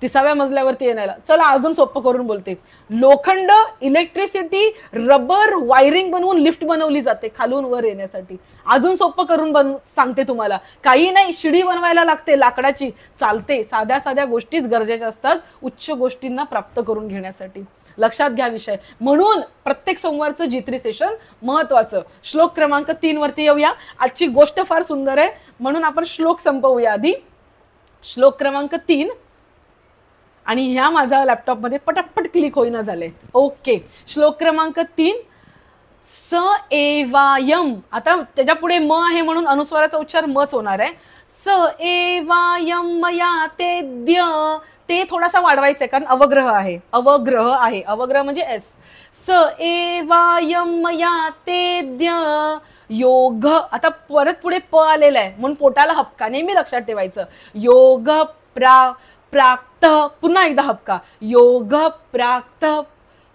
30व्या मजल्यावरती येण्याला. चला अजून सोपं करून बोलते. लोखंड, इलेक्ट्रिसिटी, रबर, वायरिंग बनवून लिफ्ट बनवली जाते खालून वर येण्यासाठी. अजून सोपं करून सांगते तुम्हाला. काही नाही, शिडी बनवायला लागते लाकडाची, चालते. साध्या गोष्टीच गरजेच्या असतात उच्च गोष्टींना प्राप्त करून घेण्यासाठी. लक्षात घ्या विषय. म्हणून प्रत्येक सोमवारचं G3 सेशन महत्वाचं. श्लोक क्रमांक 3 वरती येऊया. आजची गोष्ट फार सुंदर आहे म्हणून आपण श्लोक संपवूया आधी. श्लोक क्रमांक 3. आणि ह्या माझ्या लॅपटॉपमध्ये पटापट क्लिक होईना झाले. ओके, श्लोक क्रमांक 3. स एवायम. आता त्याच्या पुढे म आहे म्हणून अनुस्वाराचा उच्चार मच होणार आहे. स एवायम मया तेद्य. ते थोडासा वाढवायचा आहे कारण अवग्रह आहे. अवग्रह म्हणजे एस. स एवायम मया तेद्य योग. आता परत पुढे प आलेला आहे म्हणून पोटाला हपका नेहमी लक्षात ठेवायचं. योग प्राक्त, पुन्हा एकदा हपका. योग प्राक्त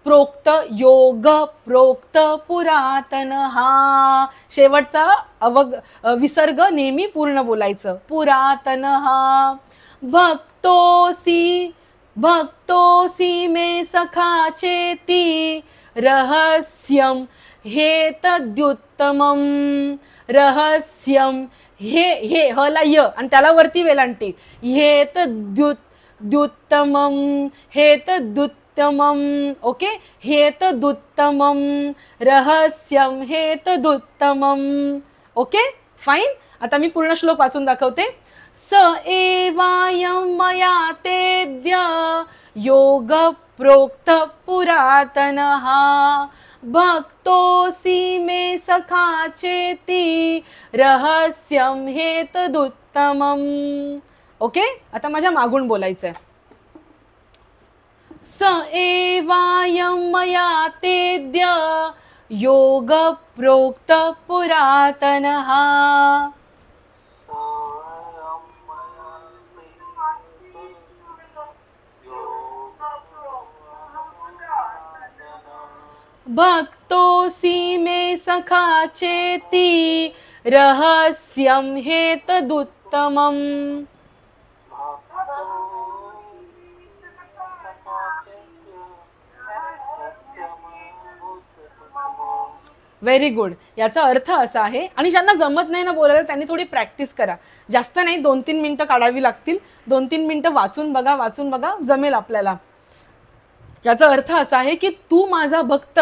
प्रोक्त, योग प्रोक्त पुरातन. हा शेवटचा विसर्ग नेहमी पूर्ण बोलायचं. पुरातन हा. भक्तोसी मे सखा चेती रहस्यम हे तद्युत्तमम. रहस्यम हे हला य आणि त्याला वरती वेलांटी. हे तद्युत्तमम, हे तद्युत्तमम. ओके, हे तद्युत्तमम, रहस्यम हे तद्युत्तमम. Okay fine. आता मी पूर्ण श्लोक वाचून दाखवते. स एवायम मया तेद्य योग प्रोक्त पुरातनः भक्तोसी मे सखा चेती रहस्यम हे तदुत्तमम. ओके, आता माझ्या मागून बोलायचंय. स एवायम मया तेद्य योग प्रोक्त पुरातनः. भक्तोसी मे सखा चेती रहस्यम हे तदुत्तमम. Very good. याचा अर्थ असा आहे, आणि ज्यांना जमत नाही ना बोलायला त्यांनी थोडी प्रॅक्टिस करा. जास्त नाही, 2-3 मिनिटं काढावी लागतील. 2-3 मिनिटं वाचून बघा, जमेल आपल्याला. याचा अर्थ असा आहे की तू माझा भक्त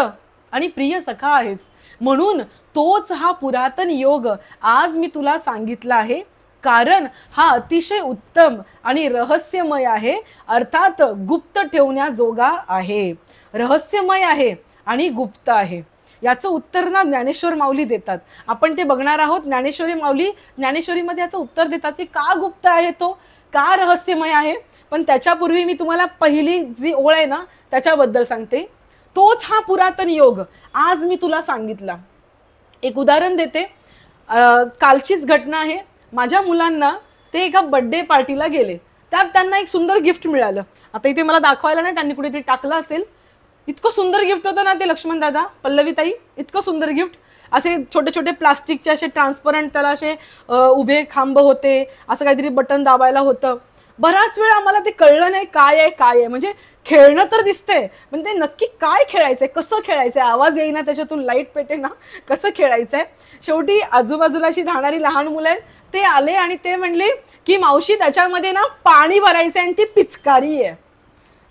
आणि प्रिय सखा आहेस, म्हणून तोच हा पुरातन योग आज मी तुला सांगितला आहे. कारण हा अतिशय उत्तम आणि रहस्यमय आहे, अर्थात गुप्त ठेवण्याजोगा आहे. रहस्यमय आहे आणि गुप्त आहे. याचं उत्तर ना ज्ञानेश्वर माऊली देतात. आपण ते बघणार आहोत. ज्ञानेश्वरीमध्ये याचं उत्तर देतात की का गुप्त आहे तो, का रहस्यमय आहे. पण त्याच्यापूर्वी मी तुम्हाला पहिली जी ओळ आहे ना त्याच्याबद्दल सांगते. तोच हा पुरातन योग आज मी तुला सांगितला. एक उदाहरण देते. कालचीच घटना आहे. माझ्या मुलांना ते एका बर्थडे पार्टीला गेले, त्यात त्यांना एक सुंदर गिफ्ट मिळालं. आता इथे मला दाखवायला नाही, त्यांनी कुठेतरी टाकलं असेल. इतकं सुंदर गिफ्ट होतं ना ते लक्ष्मण दादा, पल्लवीताई, इतकं सुंदर गिफ्ट. असे छोटे छोटे प्लास्टिकचे असे ट्रान्सपरंट त्याला असे उभे खांब होते, असं काहीतरी बटन दाबायला होतं. बराच वेळ आम्हाला ते कळलं नाही काय आहे काय आहे. म्हणजे खेळणं तर दिसतंय पण ते नक्की काय खेळायचंय, कसं खेळायचंय, आवाज येईना त्याच्यातून, लाईट पेटे ना, कसं खेळायचंय. शेवटी आजूबाजूला अशी राहणारी लहान मुलं आहेत, ते आले आणि ते म्हणले की मावशी त्याच्यामध्ये ना पाणी भरायचंय आणि ती पिचकारी आहे,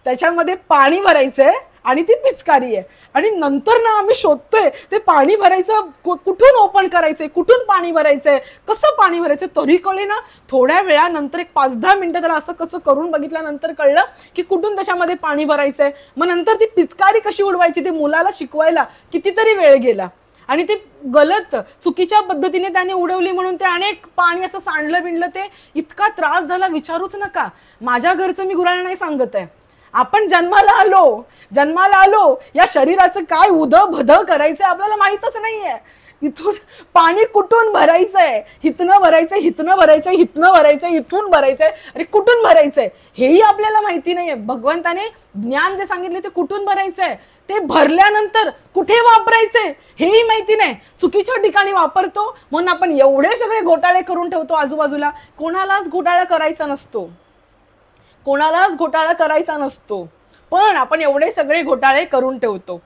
त्याच्यामध्ये पाणी भरायचंय आणि ती पिचकारी आहे. आणि नंतर ना आम्ही शोधतोय ते पाणी भरायचं कुठून ओपन करायचंय, कुठून पाणी भरायचंय, कसं पाणी भरायचं, तरी कळे ना. थोड्या वेळानंतर एक 5-10 मिनिटं त्याला असं कसं करून बघितल्यानंतर कळलं की कुठून त्याच्यामध्ये पाणी भरायचंय. मग नंतर ती पिचकारी कशी उडवायची ते मुलाला शिकवायला कितीतरी वेळ गेला. आणि ते गलत चुकीच्या पद्धतीने त्याने उडवली म्हणून ते अनेक पाणी असं सांडलं बिंडलं, ते इतका त्रास झाला विचारूच नका. माझ्या घरचं मी गुराला नाही सांगत आहे. आपण जन्माला आलो या शरीराचं काय उध भद करायचंय आपल्याला माहीतच नाहीये. इथून पाणी कुठून भरायचंय, हितनं भरायचंय, हितनं भरायचंय, हितनं भरायचंय, इथून भरायचंय, अरे कुठून भरायचंय हेही आपल्याला माहिती नाहीये. भगवंताने ज्ञान जे सांगितले ते कुठून भरायचंय, ते भरल्यानंतर कुठे वापरायचंय हेही माहिती नाही. चुकीच्या ठिकाणी वापरतो म्हणून आपण एवढे सगळे घोटाळे करून ठेवतो आजूबाजूला. कोणालाच घोटाळा करायचा नसतो, कोणालाच घोटाळा करायचा नसतो, पण आपण एवढे सगळे घोटाळे करून ठेवतो.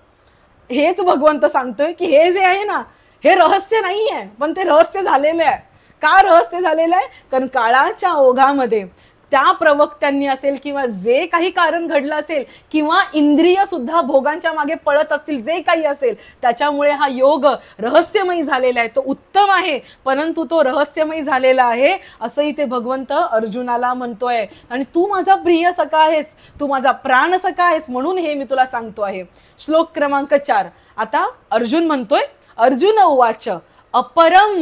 हेच भगवंत सांगतोय की हे जे आहे ना हे रहस्य नाही आहे, पण ते रहस्य झालेलं आहे. का रहस्य झालेलं आहे? कारण काळाच्या ओघामध्ये त्या प्रवक्त्यांनी असेल किंवा जे काही कारण घडलं असेल किंवा इंद्रिय सुद्धा भोगांच्या मागे पळत असतील, जे काही असेल त्याच्यामुळे हा योग रहस्यमयी झालेला आहे. तो उत्तम आहे परंतु तो रहस्यमयी झालेला आहे असंही ते भगवंत अर्जुनाला म्हणतोय. आणि तू माझा प्रिय सखा आहेस, तू माझा प्राण सखा आहेस म्हणून हे मी तुला सांगतो आहे. श्लोक क्रमांक 4. आता अर्जुन म्हणतोय, अर्जुन उवाच अपरम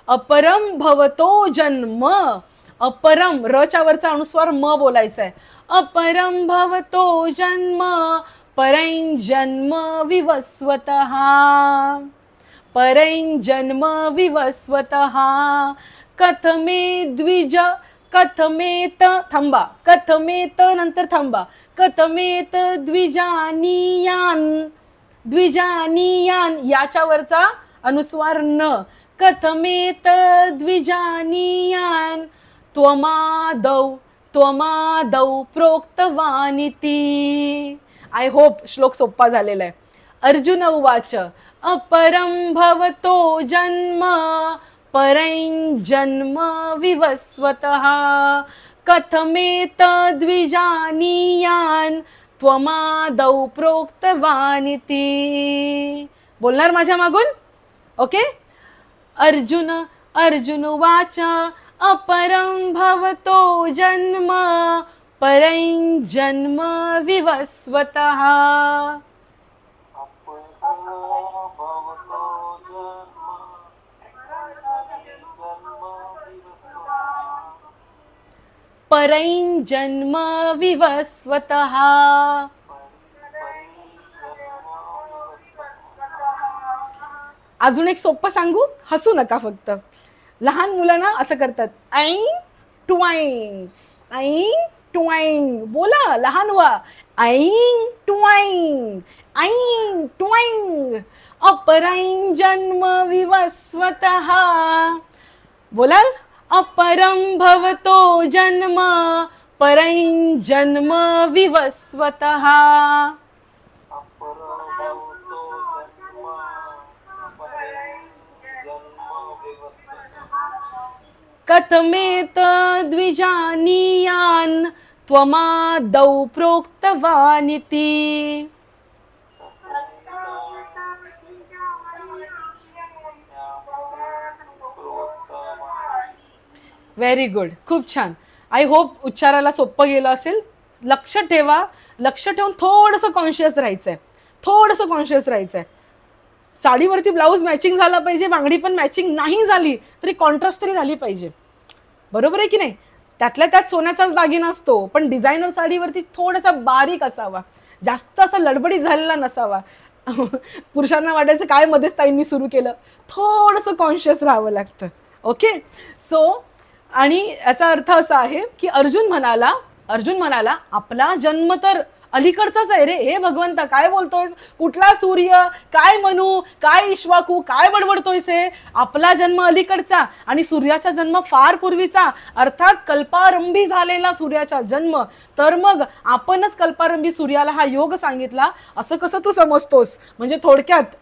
अपरम भवतो जन्म. अपरम रच्या वरचा अनुस्वार म बोलायचा आहे. अपरम भवतो जन्म परैं जन्म विवस्वतः, परैं जन्म विवस्वतः. कथमे द्विज कथमेत, थांबा, कथमेत नंतर थांबा, कथमेत द्विजानीयान, द्विजानीयान याच्या वरचा अनुस्वार न. कथमेत द्विजानीयान त्वमादौ त्वमादौ प्रोक्तवानिती. आय होप श्लोक सोपा झालेला आहे. अर्जुन उवाच अपरम भवतो जन्म परैं जन्म विवस्वतः, कथमेत द्विजानीयान त्वमादौ प्रोक्तवानिती. बोलणार माझ्या मागून? ओके. अर्जुन अर्जुन उवाच अपरं भवतो जन्म परैं जन्म विवस्वतः. परैं जन्म विवस्वतः. अजून एक सोपं सांगू, हसू नका फक्त. लहान मुलांना असं करतात, ऐं टुवाईंग, ऐं टुवाईंग. बोला, लहान व्हा. ऐं टुवाईंग, ऐं टुवाईंग. अपरं जन्म विवस्वतः. बोलाल, अपरं भवतो जन्म परैं जन्म विवस्वतः. कथमेत द्विजानीयान त्वमादौ प्रोक्तवानिति. व्हेरी गुड, खूप छान. आय होप उच्चाराला सोपं गेलं असेल. लक्ष ठेवा, लक्ष ठेवून थोडंसं कॉन्शियस राहायचंय, थोडंसं कॉन्शियस राहायचंय. साडीवरती ब्लाऊज मॅचिंग झाला पाहिजे, बांगडी पण मॅचिंग नाही झाली तरी कॉन्ट्रास्ट तरी झाली पाहिजे, बरोबर आहे की नाही? त्यातल्या त्यात सोन्याचाच दागिना असतो, पण डिझायनर साडीवरती थोडासा बारीक असावा, जास्त असा लडबडीत झालेला नसावा. पुरुषांना वाटायचं काय मध्येच ताईंनी सुरू केलं. थोडंसं कॉन्शियस राहावं लागतं. ओके. सो आणि याचा अर्थ असा आहे की अर्जुन म्हणाला आपला जन्म तर अलीकडचाच आहे रे, हे भगवंता काय बोलतोयस, कुठला सूर्य, काय मनू, काय इश्वाकू, काय बडबडतोयस हे. आपला जन्म अलीकडचा आणि सूर्याचा जन्म फार पूर्वीचा, अर्थात कल्पारंभी झालेला सूर्याचा जन्म. तर मग आपणच कल्पारंभी सूर्याला हा योग सांगितला असं कसं तू समजतोस. म्हणजे थोडक्यात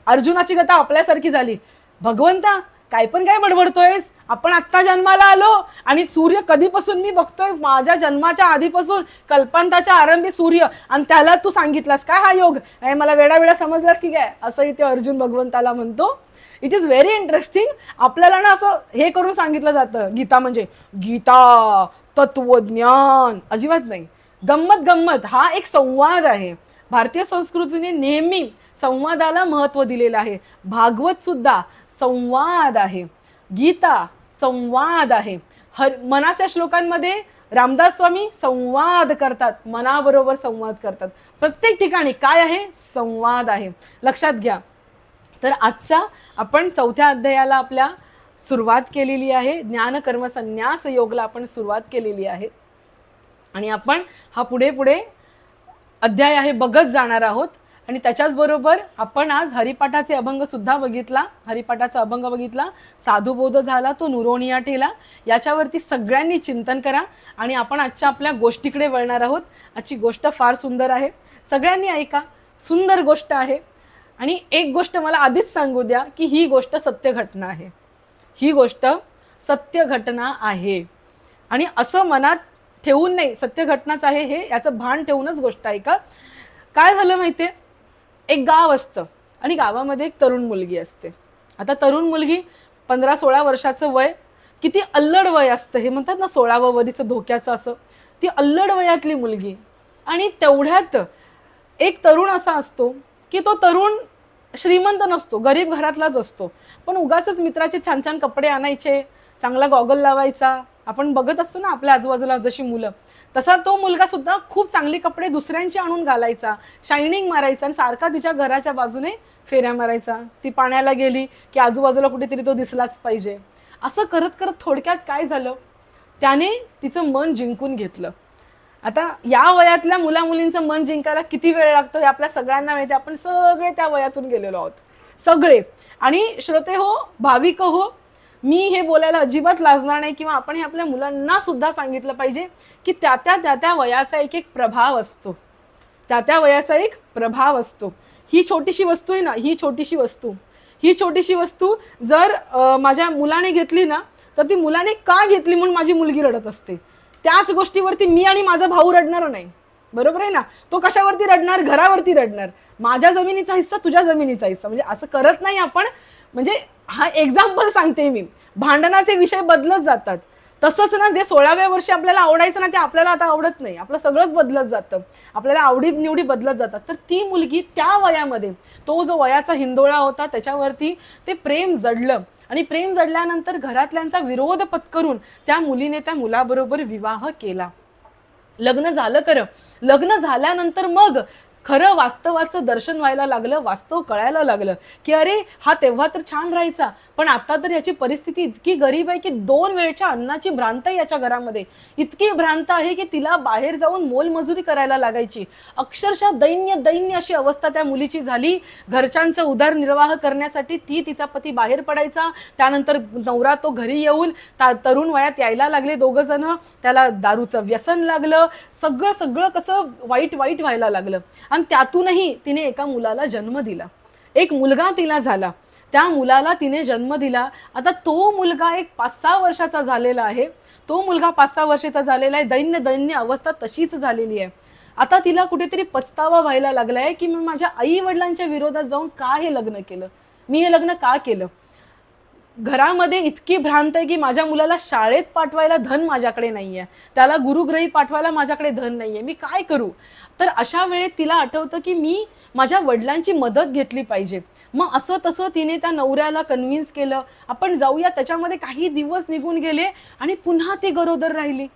अर्जुनाची कथा आपल्यासारखी झाली. भगवंता काय पण काय बडबडतोयस, आपण आत्ता जन्माला आलो आणि सूर्य कधीपासून मी बघतोय, माझ्या जन्माच्या आधीपासून कल्पांताच्या आरंभी सूर्य, आणि त्याला तू सांगितलास काय हा योग, मला वेळा समजलास की काय, असं इथे अर्जुन भगवंताला म्हणतो. It is very interesting. आपल्याला ना असं हे करून सांगितलं जातं, गीता म्हणजे गीता तत्वज्ञान अजिबात नाही. गंमत गंमत हा एक संवाद आहे. भारतीय संस्कृतीने नेहमी संवादाला महत्व दिलेलं आहे. भागवत सुद्धा संवाद आहे, गीता संवाद आहे. मनाच्या श्लोकांमध्ये रामदास स्वामी संवाद करतात, मनाबरोबर संवाद करतात. प्रत्येक ठिकाणी काय आहे, संवाद आहे, लक्षात घ्या. तर आजचा आपण 4थ्या अध्यायाला आपल्या सुरुवात केलेली आहे. ज्ञान कर्म संन्यास योगला आपण सुरुवात केलेली आहे आणि आपण हा पुढे पुढे अध्याय आहे बघत जाणार आहोत. आणि त्याच्याच बरोबर आपण आज हरिपाठाचे अभंग सुद्धा बघितला, हरिपाठाचा अभंग बघितला, साधुबोध झाला, तो नुरोनिया ठेला. याच्यावरती सगळ्यांनी चिंतन करा आणि आपण आजच्या आपल्या गोष्टीकडे वळणार आहोत. आजची गोष्ट फार सुंदर आहे, सगळ्यांनी ऐका, सुंदर गोष्ट आहे. आणि एक गोष्ट मला आधीच सांगू द्या की ही गोष्ट सत्य घटना आहे, ही गोष्ट सत्य घटना आहे. आणि असं मनात ठेवून नाही, सत्य घटनाच आहे हे याचं भान ठेवूनच गोष्ट ऐका. काय झालं माहितीये, एक गाव असतं आणि गावामध्ये एक तरुण मुलगी असते. आता तरुण मुलगी 15-16 वर्षाचं वय, किती अल्लड वय असतं, हे म्हणतात ना 16वं वरीचं धोक्याचं, असं ती अल्लड वयातली मुलगी. आणि तेवढ्यात एक तरुण असा असतो की तो तरुण श्रीमंत नसतो, गरीब घरातलाच असतो, पण उगाचच मित्राचे छान छान कपडे आणायचे, चांगला गॉगल लावायचा. आपण बघत असतो ना आपल्या आजूबाजूला जशी मुलं, तसा तो मुलगा सुद्धा खूप चांगले कपडे दुसऱ्यांचे आणून घालायचा, शायनिंग मारायचा आणि सारखा तिच्या घराच्या बाजूने फेऱ्या मारायचा. ती पाण्याला गेली की आजूबाजूला कुठेतरी तो दिसलाच पाहिजे. असं करत करत थोडक्यात काय झालं, त्याने तिचं मन जिंकून घेतलं. आता या वयातल्या मुला मुलींचं मन जिंकायला किती वेळ लागतो हे आपल्या सगळ्यांना माहिती. आपण सगळे त्या वयातून गेलेलो आहोत, सगळे. आणि श्रोते हो, भाविक हो, मी हे बोलायला अजिबात लाजणार नाही किंवा आपण हे आपल्या मुलांना सुद्धा सांगितलं पाहिजे की त्या वयाचा एक एक प्रभाव असतो, त्या वयाचा एक प्रभाव असतो. ही छोटीशी वस्तू आहे ना, ही छोटीशी वस्तू जर माझ्या मुलाने घेतली ना, तर ती मुलाने का घेतली म्हणून माझी मुलगी रडत असते. त्याच गोष्टीवरती मी आणि माझा भाऊ रडणार नाही, बरोबर आहे ना. तो कशावरती रडणार, घरावरती रडणार, माझ्या जमिनीचा हिस्सा तुझ्या जमिनीचा हिस्सा. म्हणजे असं करत नाही आपण. म्हणजे हा एक्झाम्पल सांगते मी, भांडणाचे विषय बदलत जातात. तसंच ना, जे 16व्या वर्षी आपल्याला आवडायचं ना ते आपल्याला आता आवडत नाही, आपलं सगळंच बदलत जातं, आपल्याला आवडी निवडी बदलत जातात. तर ती मुलगी त्या वयामध्ये, तो जो वयाचा हिंदोळा होता त्याच्यावरती ते प्रेम जडलं आणि प्रेम जडल्यानंतर घरातल्यांचा विरोध पत्करून त्या मुलीने त्या मुलाबरोबर विवाह केला. लग्न झालं खरं, लग्न झाल्यानंतर मग खरं वास्तवाचं दर्शन व्हायला लागलं, वास्तव कळायला लागलं की अरे हा तेव्हा तर छान राहायचा, पण आता तर याची परिस्थिती इतकी गरीब आहे की 2 वेळच्या अन्नाची भ्रांत आहे याच्या घरामध्ये. इतकी भ्रांत आहे की तिला बाहेर जाऊन मोलमजुरी करायला लागायची. अक्षरशः दैन्य अशी अवस्था त्या मुलीची झाली. घरच्यांचा उदरनिर्वाह करण्यासाठी ती तिचा पती बाहेर पडायचा, त्यानंतर नवरा तो घरी येऊन तरुण वयात यायला लागले 2 जण, त्याला दारूचं व्यसन लागलं, सगळं कसं वाईट व्हायला लागलं. आणि त्यातूनही तिने एका मुलाला जन्म दिला, एक मुलगा तिला झाला, त्या मुलाला तिने जन्म दिला. आता तो मुलगा एक 5-6 वर्षाचा झालेला आहे, तो मुलगा 5-6 वर्षाचा झालेला आहे. दैन्य अवस्था तशीच झालेली आहे. आता तिला कुठेतरी पछतावा व्हायला लागलाय की मी माझ्या आई वडिलांच्या विरोधात जाऊन का हे लग्न केलं, मी हे लग्न का केलं. घरामध्ये इतकी भ्रांत आहे की माझ्या मुलाला शाळेत पाठवायला धन माझ्याकडे नाहीये, त्याला गुरुग्रही पाठवायला माझ्याकडे धन नाहीये, मी काय करू. तर अशा वेळेत तिला आठवतं की मी माझ्या वडिलांची मदत घेतली पाहिजे. मग असं तसं तिने त्या नवऱ्याला कन्व्हिन्स केलं, आपण जाऊया. त्याच्यामध्ये काही दिवस निघून गेले आणि पुन्हा ती गरोदर राहिली.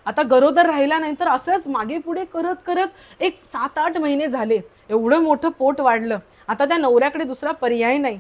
आता गरोदर राहिल्यानंतर असंच मागे पुढे करत एक 7-8 महिने झाले. एवढं मोठं पोट वाढलं. आता त्या नवऱ्याकडे दुसरा पर्याय नाही,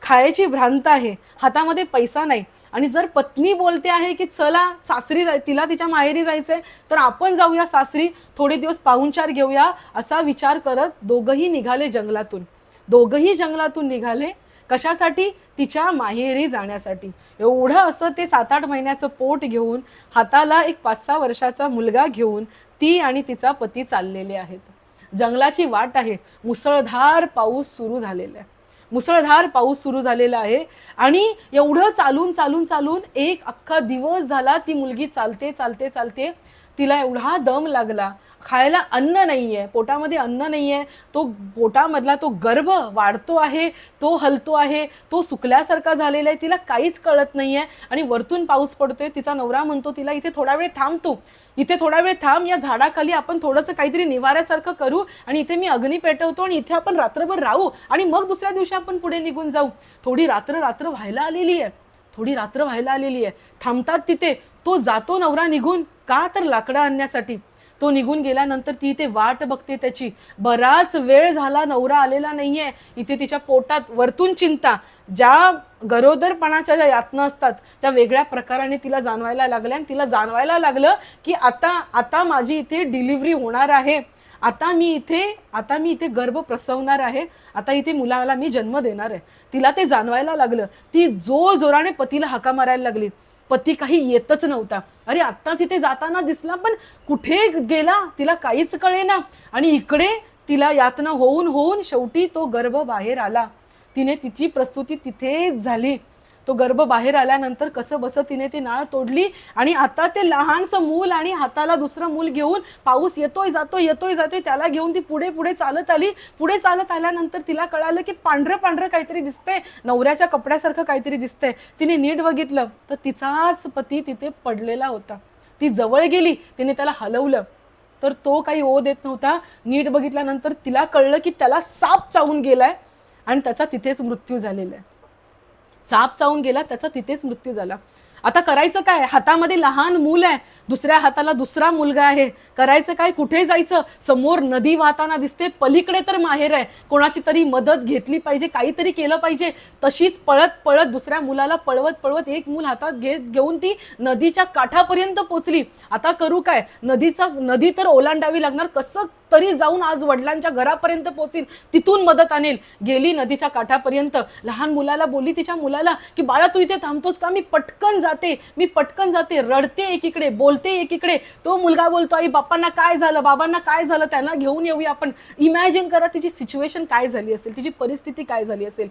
खायची भ्रांत आहे, हातामध्ये पैसा नाही. आणि जर पत्नी बोलते आहे की चला सासरी तिला तिच्या माहेरी जायचंय तर आपण जाऊया सासरी, थोडे दिवस पाहुणचार घेऊया, असा विचार करत दोघंही निघाले जंगलातून. दोघंही जंगलातून निघाले कशासाठी? तिच्या माहेरी जाण्यासाठी. एवढं असं ते 7-8 महिन्याचं पोट घेऊन, हाताला एक 5-6 वर्षाचा मुलगा घेऊन ती आणि तिचा पती चाललेले आहेत. जंगलाची वाट आहे. मुसळधार पाऊस सुरू झालेला आहे. मुसळधार पाऊस सुरू झालेला आहे आणि एवढं चालून चालून चालून एक अख्खा दिवस झाला. ती मुलगी चालते चालते चालते. तिला एवढा दम लागला. खायला अन्न नाहीये, पोटामध्ये अन्न नाहीये. तो पोटामधला तो गर्भ वाढतो आहे, तो हलतो आहे, तो सुकल्यासारखा झालेला आहे. तिला काहीच कळत नाहीये आणि वरतून पाऊस पडतोय. तिचा नवरा म्हणतो तिला इथे थोडा वेळ थांब, तू इथे थोडा वेळ थांब, या झाडाखाली आपण थोडंसं काहीतरी निवाऱ्यासारखं करू आणि इथे मी अग्नी पेटवतो आणि इथे आपण रात्रभर राहू आणि मग दुसऱ्या दिवशी आपण पुढे निघून जाऊ. थोडी रात्र व्हायला आलेली आहे. थोडी रात्र व्हायला आलेली आहे. थांबतात तिथे. तो जातो नवरा निघून. का? तर लाकडं आणण्यासाठी. तो निघून गेल्यानंतर ती इथे वाट बघते त्याची. बराच वेळ झाला नवरा आलेला नाहीये. इथे तिच्या पोटात वरतून चिंता, ज्या गरोदरपणाच्या ज्या यातना असतात त्या वेगळ्या प्रकाराने तिला जाणवायला लागल्या आणि तिला जाणवायला लागलं की आता माझी इथे डिलिव्हरी होणार आहे. आता मी इथे गर्भ प्रसवणार आहे. आता इथे मुलाला मी जन्म देणार आहे. तिला ते जाणवायला लागलं. ती जोराने पतीला हाका मारायला लागली. पती काही येतच नव्हता. अरे आत्ताच इथे जाताना दिसला पण कुठे गेला तिला काहीच कळेना. आणि इकडे तिला यातना होऊन होऊन शेवटी तो गर्भ बाहेर आला. तिने तिची प्रस्तुती तिथेच झाली. तो गर्भ बाहेर आल्यानंतर कसं बस तिने ती नाळ तोडली आणि आता ते लहानसं मूल आणि हाताला दुसरं मूल घेऊन, पाऊस येतोय जातोय त्याला घेऊन ती पुढे पुढे चालत आली. पुढे चालत आल्यानंतर तिला कळालं की पांढरं पांढरं काहीतरी दिसतंय, नवऱ्याच्या कपड्यासारखं काहीतरी दिसतंय. तिने नीट बघितलं तर तिचाच पती तिथे पडलेला होता. ती जवळ गेली, तिने त्याला हलवलं तर तो काही ओ देत नव्हता. नीट बघितल्यानंतर तिला कळलं की त्याला साप चावून गेलाय आणि त्याचा तिथेच मृत्यू झालेला आहे. साप चावून गेला, त्याचा तिथेच मृत्यू झाला. आता करायचं काय? हातामध्ये लहान मूल आहे, दुसऱ्या हाताला दुसरा मुलगा आहे. करायचं काय? कुठे जायचं? समोर नदी वाहताना दिसते, पलीकडे तर माहेर आहे. कोणाची तरी मदत घेतली पाहिजे, काहीतरी केलं पाहिजे. तशीच पळत पळत दुसऱ्या मुलाला पळवत पळवत एक मूल हातात घेऊन ती नदीच्या काठापर्यंत पोचली. आता करू काय? नदी तर ओलांडावी लागणार. कसं तरी जाऊन आज वडिलांच्या घरापर्यंत पोहोचील, तिथून मदत आणेल. गेली नदीच्या काठापर्यंत. लहान मुलाला बोलली तिच्या मुलाला की बाळा तू इथे थांबतोस का? मी पटकन जाते. रडते एकीकडे, बोलते एकीकडे. तो मुलगा बोलतो आई बाबांना काय झालं, त्यांना घेऊन येऊया आपण. इमॅजिन करा तिची सिच्युएशन काय झाली असेल, तिची परिस्थिती काय झाली असेल.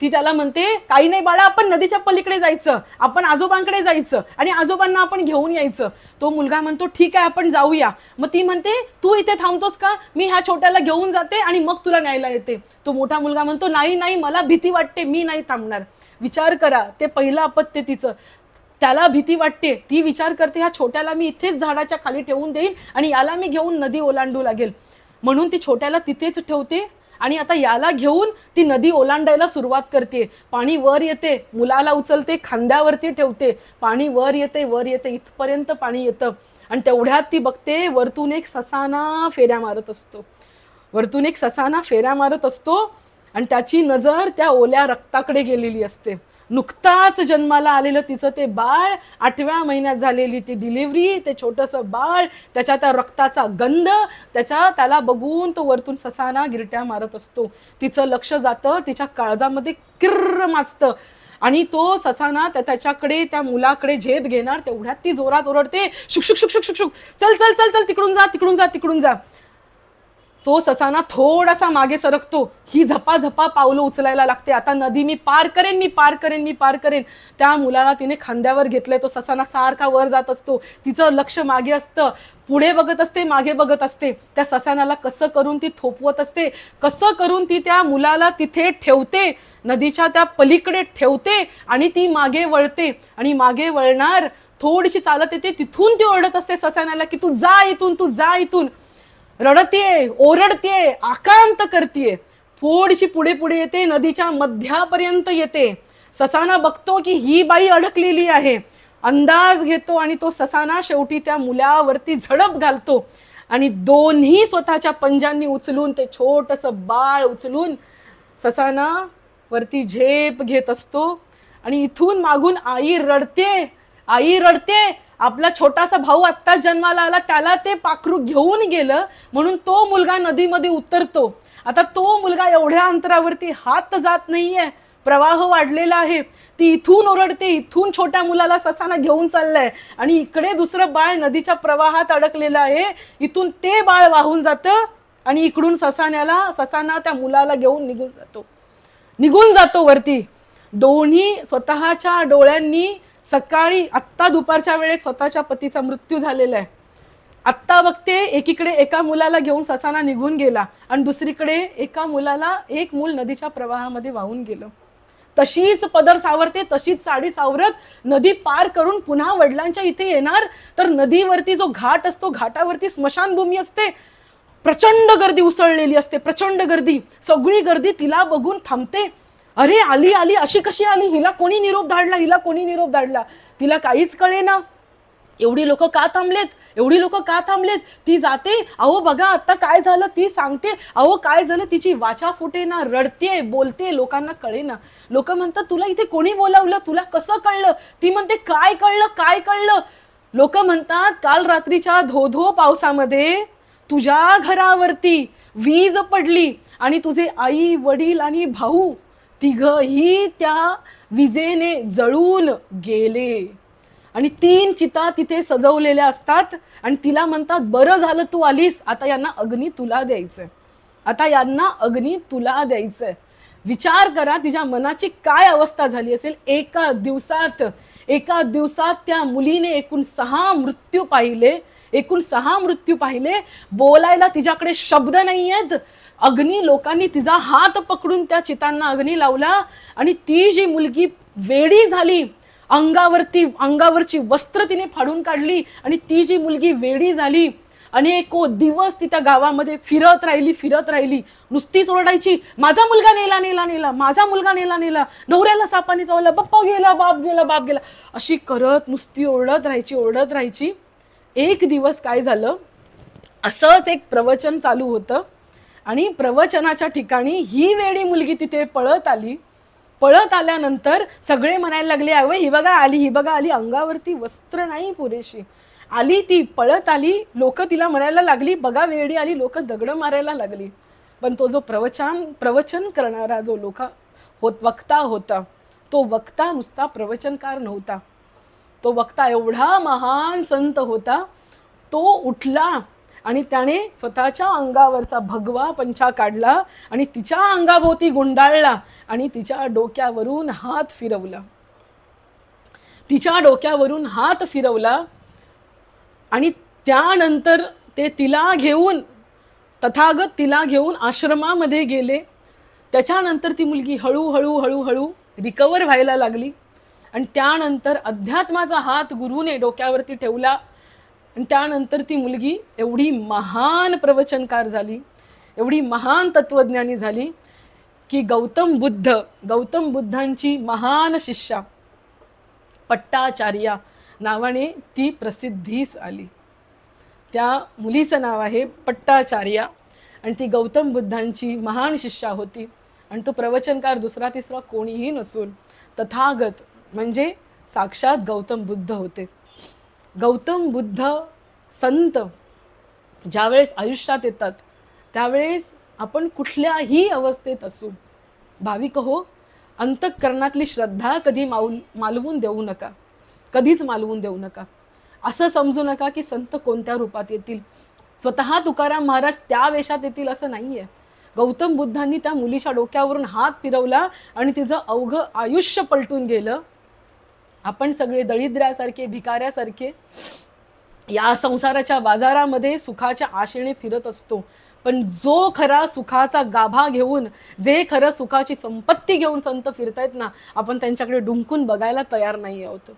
ती त्याला म्हणते काही नाही बाळा, आपण नदीच्या पलीकडे जायचं, आपण आजोबांकडे जायचं आणि आजोबांना आपण घेऊन यायचं. तो मुलगा म्हणतो ठीक आहे आपण जाऊया. मग ती म्हणते तू इथे थांबतोस का? मी ह्या छोट्याला घेऊन जाते आणि मग तुला न्यायला येते. तो मोठा मुलगा म्हणतो नाही मला भीती वाटते, मी नाही थांबणार. विचार करा, ते पहिलं अपत्य तिचं. त्याला भीती वाटते. ती विचार करते ह्या छोट्याला मी इथेच झाडाच्या खाली ठेवून देईन आणि याला मी घेऊन नदी ओलांडू लागेल. म्हणून ती छोट्याला तिथेच ठेवते आणि आता याला घेऊन ती नदी ओलांडायला सुरुवात करते. पाणी वर येते, मुलाला उचलते, खांद्यावरती ठेवते. पाणी वर येते इथपर्यंत पाणी येतं आणि तेवढ्यात ती बघते वरतून एक ससाना फेऱ्या मारत असतो आणि त्याची नजर त्या ओल्या रक्ताकडे गेलेली असते. नुकताच जन्माला आलेलं तिचं ते बाळ, 8व्या महिन्यात झालेली ती डिलिव्हरी, ते छोटंसं बाळ, त्याच्या त्या रक्ताचा गंध, त्याला बघून तो वरतून ससाना गिरट्या मारत असतो. तिचं लक्ष जातं, तिच्या काळजामध्ये किर्र माजतं आणि तो ससाना त्याच्याकडे, त्या मुलाकडे झेप घेणार. तेवढ्यात ती जोरात ओरडते शुक शुक शुक शुक शुक शुक, चल तिकडून जा. तो ससाना थोडासा मागे सरकतो. ही झपाझपा पावलं उचलायला लागते. आता नदी मी पार करेन. त्या मुलाला तिने खांद्यावर घेतलंय. तो ससाना सारखा वर जात असतो. तिचं लक्ष मागे असतं. पुढे बघत असते, मागे बघत असते. त्या ससानाला कसं करून ती थोपवत असते, कसं करून ती त्या मुलाला तिथे ठेवते, नदीच्या त्या पलीकडे ठेवते आणि ती मागे वळते. आणि मागे वळणार, थोडीशी चालत येते, तिथून ती ओरडत असते ससानाला की तू जा इथून. रडतीये, ओरडतीये, आकांत करतीये. थोडीशी पुढे येते, नदीच्या मध्यापर्यंत येते. ससाना बघतो की ही बाई अडकलेली आहे. अंदाज घेतो आणि तो ससाना शेवटी त्या मुलावरती झडप घालतो आणि दोन्ही स्वतःच्या पंजांनी उचलून, ते छोटंसं बाळ उचलून ससाना वरती झेप घेत असतो आणि इथून मागून आई रडते, आई रडते. आपला छोटासा भाऊ आत्ताच जन्माला आला, त्याला ते पाखरू घेऊन गेलं म्हणून तो मुलगा नदीमध्ये उतरतो. आता तो मुलगा एवढ्या अंतरावरती हात जात नाहीये, प्रवाह वाढलेला आहे. ती इथून ओरडते, इथून छोट्या मुलाला ससाना घेऊन चाललाय आणि इकडे दुसरं बाळ नदीच्या प्रवाहात अडकलेलं आहे. इथून ते बाळ वाहून जातं आणि इकडून ससाना त्या मुलाला घेऊन निघून जातो वरती. दोन्ही स्वतःच्या डोळ्यांनी सकाळी आत्ता दुपारच्या वेळेत स्वतःच्या पतीचा मृत्यू झालेला आहे. आत्ता बघते एकीकडे एका मुलाला घेऊन ससाना निघून गेला आणि दुसरीकडे एक मूल नदीच्या प्रवाहामध्ये वाहून गेलं. तशीच पदर सावरते, तशीच साडी सावरत नदी पार करून पुन्हा वडिलांच्या इथे येणार तर नदीवरती जो घाट असतो, घाटावरती स्मशानभूमी असते. प्रचंड गर्दी उसळलेली असते, प्रचंड गर्दी. सगळी गर्दी तिला बघून थांबते. अरे आली आली, अशी कशी आली, हिला कोणी निरोप धाडला, हिला कोणी निरोप धाडला. तिला काहीच कळेना. एवढी लोक का थांबलेत, एवढी लोक का थांबलेत. ती जाते, अहो बघा आता काय झालं, ती सांगते, अहो काय झालं. तिची वाचा फुटेना, रडते, बोलते, लोकांना कळेना. लोक म्हणतात तुला इथे कोणी बोलावलं, तुला कसं कळलं. ती म्हणते काय कळलं, काय कळलं. लोक म्हणतात काल रात्रीच्या धोधो पावसामध्ये तुझ्या घरावरती वीज पडली आणि तुझे आई वडील आणि भाऊ तिघही त्या विजेने जळून गेले. आणि 3 चिता तिथे सजवलेल्या असतात आणि तिला म्हणतात बरं झालं तू आलीस, आता यांना अग्नी तुला द्यायचंय, आता यांना अग्नी तुला द्यायचंय. विचार करा तिच्या मनाची काय अवस्था झाली असेल. एका दिवसात त्या मुलीने एकूण 6 मृत्यू पाहिले, एकूण 6 मृत्यू पाहिले. बोलायला तिच्याकडे शब्द नाही आहेत. अग्नी लोकांनी तिचा हात पकडून त्या चितांना अग्नी लावला आणि ती जी मुलगी वेडी झाली, अंगावरची वस्त्र तिने फाडून काढली आणि ती जी मुलगी वेडी झाली. अनेको दिवस ती त्या गावामध्ये फिरत राहिली. नुसतीच ओरडायची, माझा मुलगा नेला, माझा मुलगा नेला, नवऱ्याला सापाने चावला, बाप्पा गेला, बाप गेला, अशी करत नुसती ओरडत राहायची. एक दिवस काय झालं, असंच एक प्रवचन चालू होतं आणि प्रवचनाच्या ठिकाणी ही वेडी मुलगी तिथे पळत आली. पळत आल्यानंतर सगळे म्हणायला लागले, अगं ही बघा आली, अंगावरती वस्त्र नाही पुरेशी. आली ती, पळत आली. लोक तिला म्हणायला लागली, बघा वेडी आली. लोक दगड मारायला लागली. पण तो जो प्रवचन करणारा जो वक्ता होता, तो वक्ता नुसता प्रवचनकार नव्हता. तो वक्ता एवढा महान संत होता. तो उठला आणि त्याने स्वतःच्या अंगावरचा भगवा पंचा काढला आणि तिच्या अंगाभोवती गुंडाळला आणि तिच्या डोक्यावरून हात फिरवला. आणि त्यानंतर ते तथागत तिला घेऊन आश्रमामध्ये गेले. त्याच्यानंतर ती मुलगी हळूहळू रिकवर व्हायला लागली. आणि त्यानंतर अध्यात्माचा हात गुरुने डोक्यावरती ठेवला आणि त्यानंतर ती मुलगी एवढी महान प्रवचनकार झाली, एवढी महान तत्वज्ञानी झाली की गौतम बुद्धांची महान शिष्या पट्टाचार्या नावाने ती प्रसिद्धीस आली. त्या मुलीचं नाव आहे पट्टाचार्या आणि ती गौतम बुद्धांची महान शिष्या होती. आणि तो प्रवचनकार दुसरा तिसरा कोणीही नसून तथागत म्हणजे साक्षात गौतम बुद्ध होते. गौतम बुद्ध संत ज्यावेळेस आयुष्यात येतात त्यावेळेस आपण कुठल्याही अवस्थेत असू, भाविक हो, अंतःकरणातली श्रद्धा कधी मालवून देऊ नका, कधीच मालवून देऊ नका. असं समजू नका की संत कोणत्या रूपात येतील, स्वतः तुकाराम महाराज त्या वेशात येतील असं नाहीये. गौतम बुद्धांनी त्या मुलीच्या डोक्यावरून हात फिरवला आणि तिचं अवघं आयुष्य पलटून गेलं. आपण सगळे दरिद्र्यासारखे, भिकाऱ्यासारखे या संसाराच्या बाजारामध्ये सुखाच्या आशेने फिरत असतो. पण जो खरा सुखाचा गाभा घेऊन, जे खरं सुखाची संपत्ती घेऊन संत फिरतायत ना, आपण त्यांच्याकडे डुंकून बघायला तयार नाही आहोत.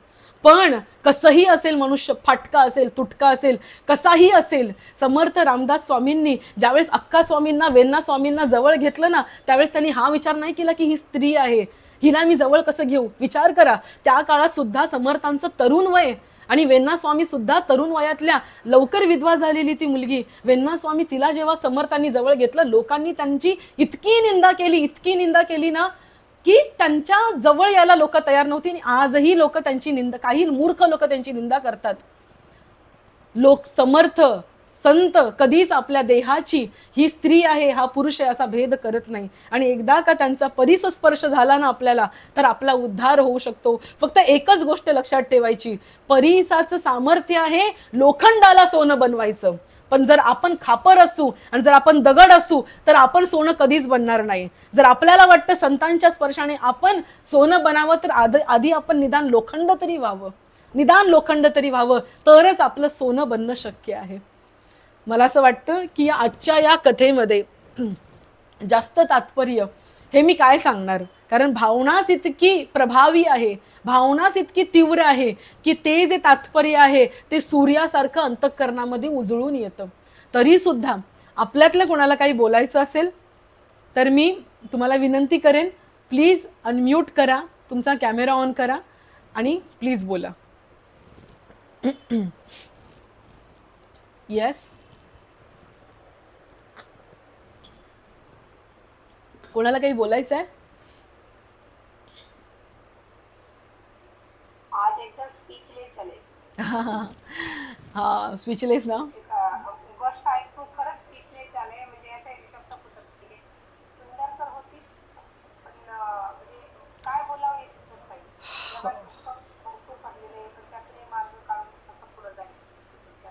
पण कसंही असेल, मनुष्य फाटका असेल, तुटका असेल, कसाही असेल, समर्थ रामदास स्वामींनी ज्यावेळेस अक्का स्वामींना, वेण्णा स्वामींना जवळ घेतलं ना, त्यावेळेस त्यांनी हा विचार नाही केला की ही स्त्री आहे, हिला मी जवळ कसं घेऊ. विचार करा, त्या काळात सुद्धा समर्थांचं तरुण वय आणि वेण्णा स्वामी सुद्धा तरुण वयातल्या लवकर विधवा झालेली ती मुलगी. वेण्णा स्वामी तिला जेव्हा समर्थांनी जवळ घेतलं, लोकांनी त्यांची इतकी निंदा केली ना की त्यांच्या जवळ यायला लोक तयार नव्हती. आणि आजही लोक त्यांची निंदा, काही मूर्ख लोक त्यांची निंदा करतात. लोक समर्थ संत कधीच आपल्या देहाची ही स्त्री आहे हा पुरुष आहे असा भेद करत नाही. आणि एकदा का त्यांचा परिसस्पर्श झाला ना आपल्याला, तर आपला उद्धार होऊ शकतो. फक्त एकच गोष्ट लक्षात ठेवायची, परिसाचं सामर्थ्य आहे लोखंडाला सोनं बनवायचं, पण जर आपण खापर असू आणि जर आपण दगड असू तर आपण सोनं कधीच बनणार नाही. जर आपल्याला वाटतं संतांच्या स्पर्शाने आपण सोनं बनावं, तर आधी आपण निदान लोखंड तरी व्हावं, निदान लोखंड तरी व्हावं, तरच आपलं सोनं बनणं शक्य आहे. मला असं वाटतं की आजच्या या कथेमध्ये जास्त तात्पर्य हे मी काय सांगणार, कारण भावनाच इतकी प्रभावी आहे, भावनाच इतकी तीव्र आहे की ते जे तात्पर्य आहे ते सूर्यासारखं अंतःकरणामध्ये उजळून येतं. तरी सुद्धा आपल्यातलं कोणाला काही बोलायचं असेल तर मी तुम्हाला विनंती करेन, प्लीज अनम्यूट करा, तुमचा कॅमेरा ऑन करा आणि प्लीज बोला. येस, कोणाला काही बोलायचं आहे?
आज एकदम स्पीचलेस झाले.
हा, स्पीचलेस ना,
गोष्ट ऐकून खरंच स्पीचलेस झाले. म्हणजे असं शब्द फुटत नाही. सुंदर तर होतीच, पण म्हणजे काय बोलावं हे सुचत नाही. भरपूर पडलेले, पण त्यातले मार्ग काढून कसं पुढे जायचं.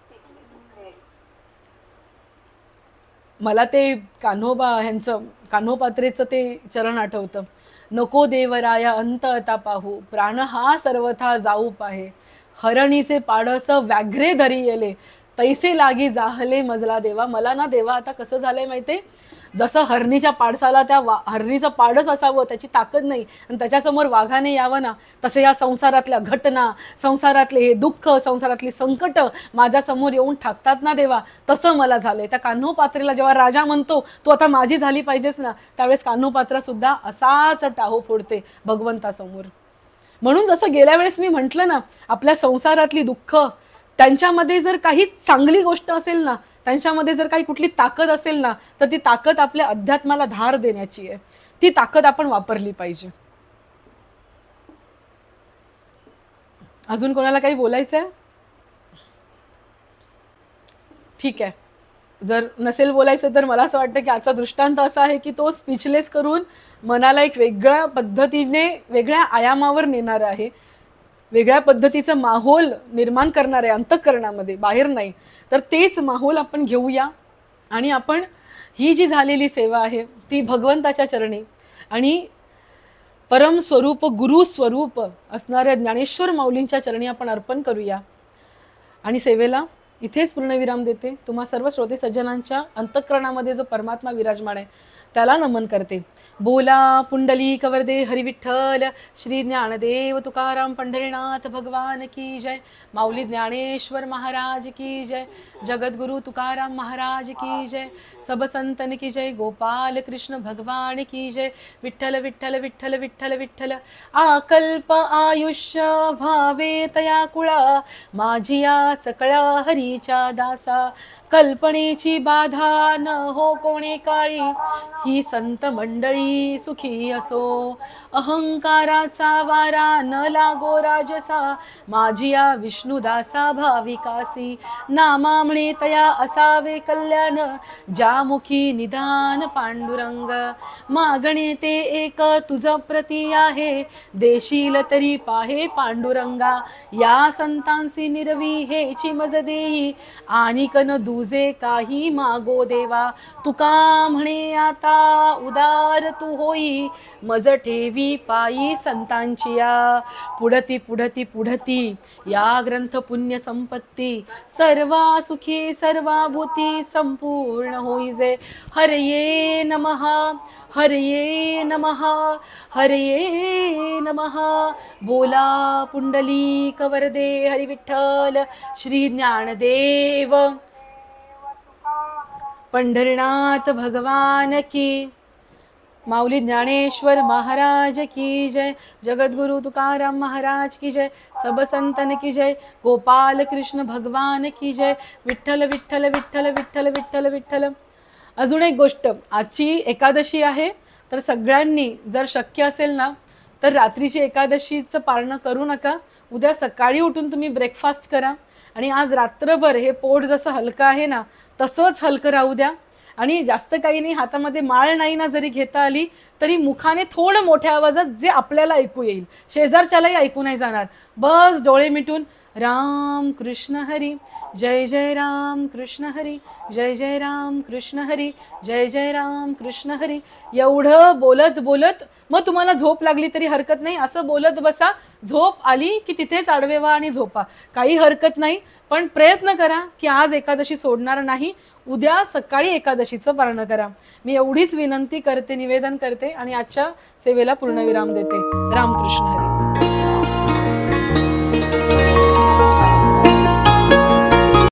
Speechless really.
मला ते कान्होबा ह्यांचं, कान्होपात्रेचं ते चरण आठवतं. नको देवराया अंत आता पाहू, प्राण हा सर्वथा जाऊ पाहे, हरणीचे पाडस व्याघ्रे धरी येले, तैसे लागी जाहले मजला देवा. मला ना देवा आता कसं झालंय माहितीये, जसं हरणीच्या पाडसाला त्या हरणीचं पाडच असावं, त्याची ताकद नाही, आणि त्याच्यासमोर वाघाने यावं ना, तसे या संसारातल्या घटना, संसारातले हे दुःख, संसारातली संकट माझ्यासमोर येऊन ठाकतात ना देवा, तसं मला झालंय. त्या कान्होपात्रेला जेव्हा राजा म्हणतो तू आता माझी झाली पाहिजेस ना, त्यावेळेस कान्होपात्रा सुद्धा असाच टाहो फोडते भगवंतासमोर. म्हणून जसं गेल्या वेळेस मी म्हटलं ना, आपल्या संसारातली दुःख, त्यांच्यामध्ये जर काही चांगली गोष्ट असेल ना, त्यांच्यामध्ये जर काही कुठली ताकद असेल ना, तर ती ताकद आपल्या अध्यात्माला धार देण्याची आहे. ती ताकद आपण वापरली पाहिजे. अजून कोणाला काही बोलायचं आहे? ठीक आहे, जर नसेल बोलायचं तर मला असं वाटतं की आजचा दृष्टांत असा आहे की तो स्पीचलेस करून मनाला एक वेगळ्या पद्धतीने, वेगळ्या आयामावर नेणार आहे, वेगळ्या पद्धतीचा माहोल निर्माण करणार आहे अंतःकरणामध्ये, बाहेर नाही. तर तेच माहोल आपण घेऊया आणि आपण ही जी झालेली सेवा आहे ती भगवंताच्या चरणी आणि परम स्वरूप गुरु स्वरूप असणाऱ्या ज्ञानेश्वर माऊलींच्या चरणी आपण अर्पण करूया. आणि सेवेला इथेच पूर्णविराम देते. तुम्हा सर्व श्रोते सज्जनांच्या अंतःकरणामध्ये जो परमात्मा विराजमान आहे त्याला नमन करते. बोला पुंडलिक वरदे हरी विठ्ठल, श्री ज्ञानदेव तुकाराम पंढरीनाथ भगवान की जय, माऊली ज्ञानेश्वर महाराज की जय, जगद्गुरु तुकाराम महाराज की जय, सब संतन की जय, गोपाल कृष्ण भगवान की जय. विठ्ठल विठ्ठल विठ्ठल विठ्ठल विठ्ठल, आकल्प आयुष्य भावे तया कुळा, माझिया सकळा हरीच्या दासा, कल्पनेची बाधा न हो कोणे काळी, ही संत मंडळी सुखी असो. अहंकाराचा वारा न लागो राजसा, माझिया विष्णुदासा भाविकासी, नामा म्हणे तया असावे कल्याण, ज्यामुखी निदान पांडुरंग. मागणे ते एक तुझ प्रती आहे, देशील तरी पाहे पांडुरंगा. या संतांसी निरवी हेची मज देई, आणि कन दुजे काही मागो देवा. तुका म्हणे आता उदार तू होई, मज ठेवी पायी संतांचिया. पुढती पुढती पुढती या ग्रंथ पुण्य संपत्ती, सर्वा सुखी सर्वा भूती संपूर्ण होईजे. हरये नमः हरये नमः हरये नमः. बोला पुंडलिक वरदे हरी विठ्ठल, श्री ज्ञानदेव पंढरीनाथ भगवान की, माऊली ज्ञानेश्वर महाराज की जय, जगद्गुरु तुकाराम महाराज की जय, सब संतन की जय, गोपाल कृष्ण भगवान की जय. विठ्ठल विठ्ठल विठ्ठल विठ्ठल विठ्ठल विठ्ठल. अजून एक गोष्ट, आजची एकादशी आहे, तर सगळ्यांनी जर शक्य असेल ना तर रात्रीची एकादशीचं पारणं करू नका. उद्या सकाळी उठून तुम्ही ब्रेकफास्ट करा आणि आज रात्रभर हे पोट जसं हलकं आहे ना तसंच हलकं राहू द्या. आणि जास्त काही नाही, हातामध्ये माळ नाही ना जरी घेता आली तरी मुखाने थोडं मोठ्या आवाजात जे आपल्याला ऐकू येईल, शेजारच्यालाही ऐकू नाही जाणार, बस डोळे मिटून राम कृष्ण हरी जय जय राम कृष्ण हरी जय जय राम कृष्ण हरी जय जय राम कृष्ण हरी एवढं बोलत बोलत मग तुम्हाला झोप लागली तरी हरकत नाही, असं बोलत बसा. झोप आली की तिथेच आडवे व्हा आणि झोपा, काही हरकत नाही. पण प्रयत्न करा की आज एकादशी सोडणार नाही, उद्या सकाळी एकादशीचं पारणं करा. मी एवढीच विनंती करते, निवेदन करते आणि आजच्या सेवेला पूर्णविराम देते. रामकृष्ण हरी.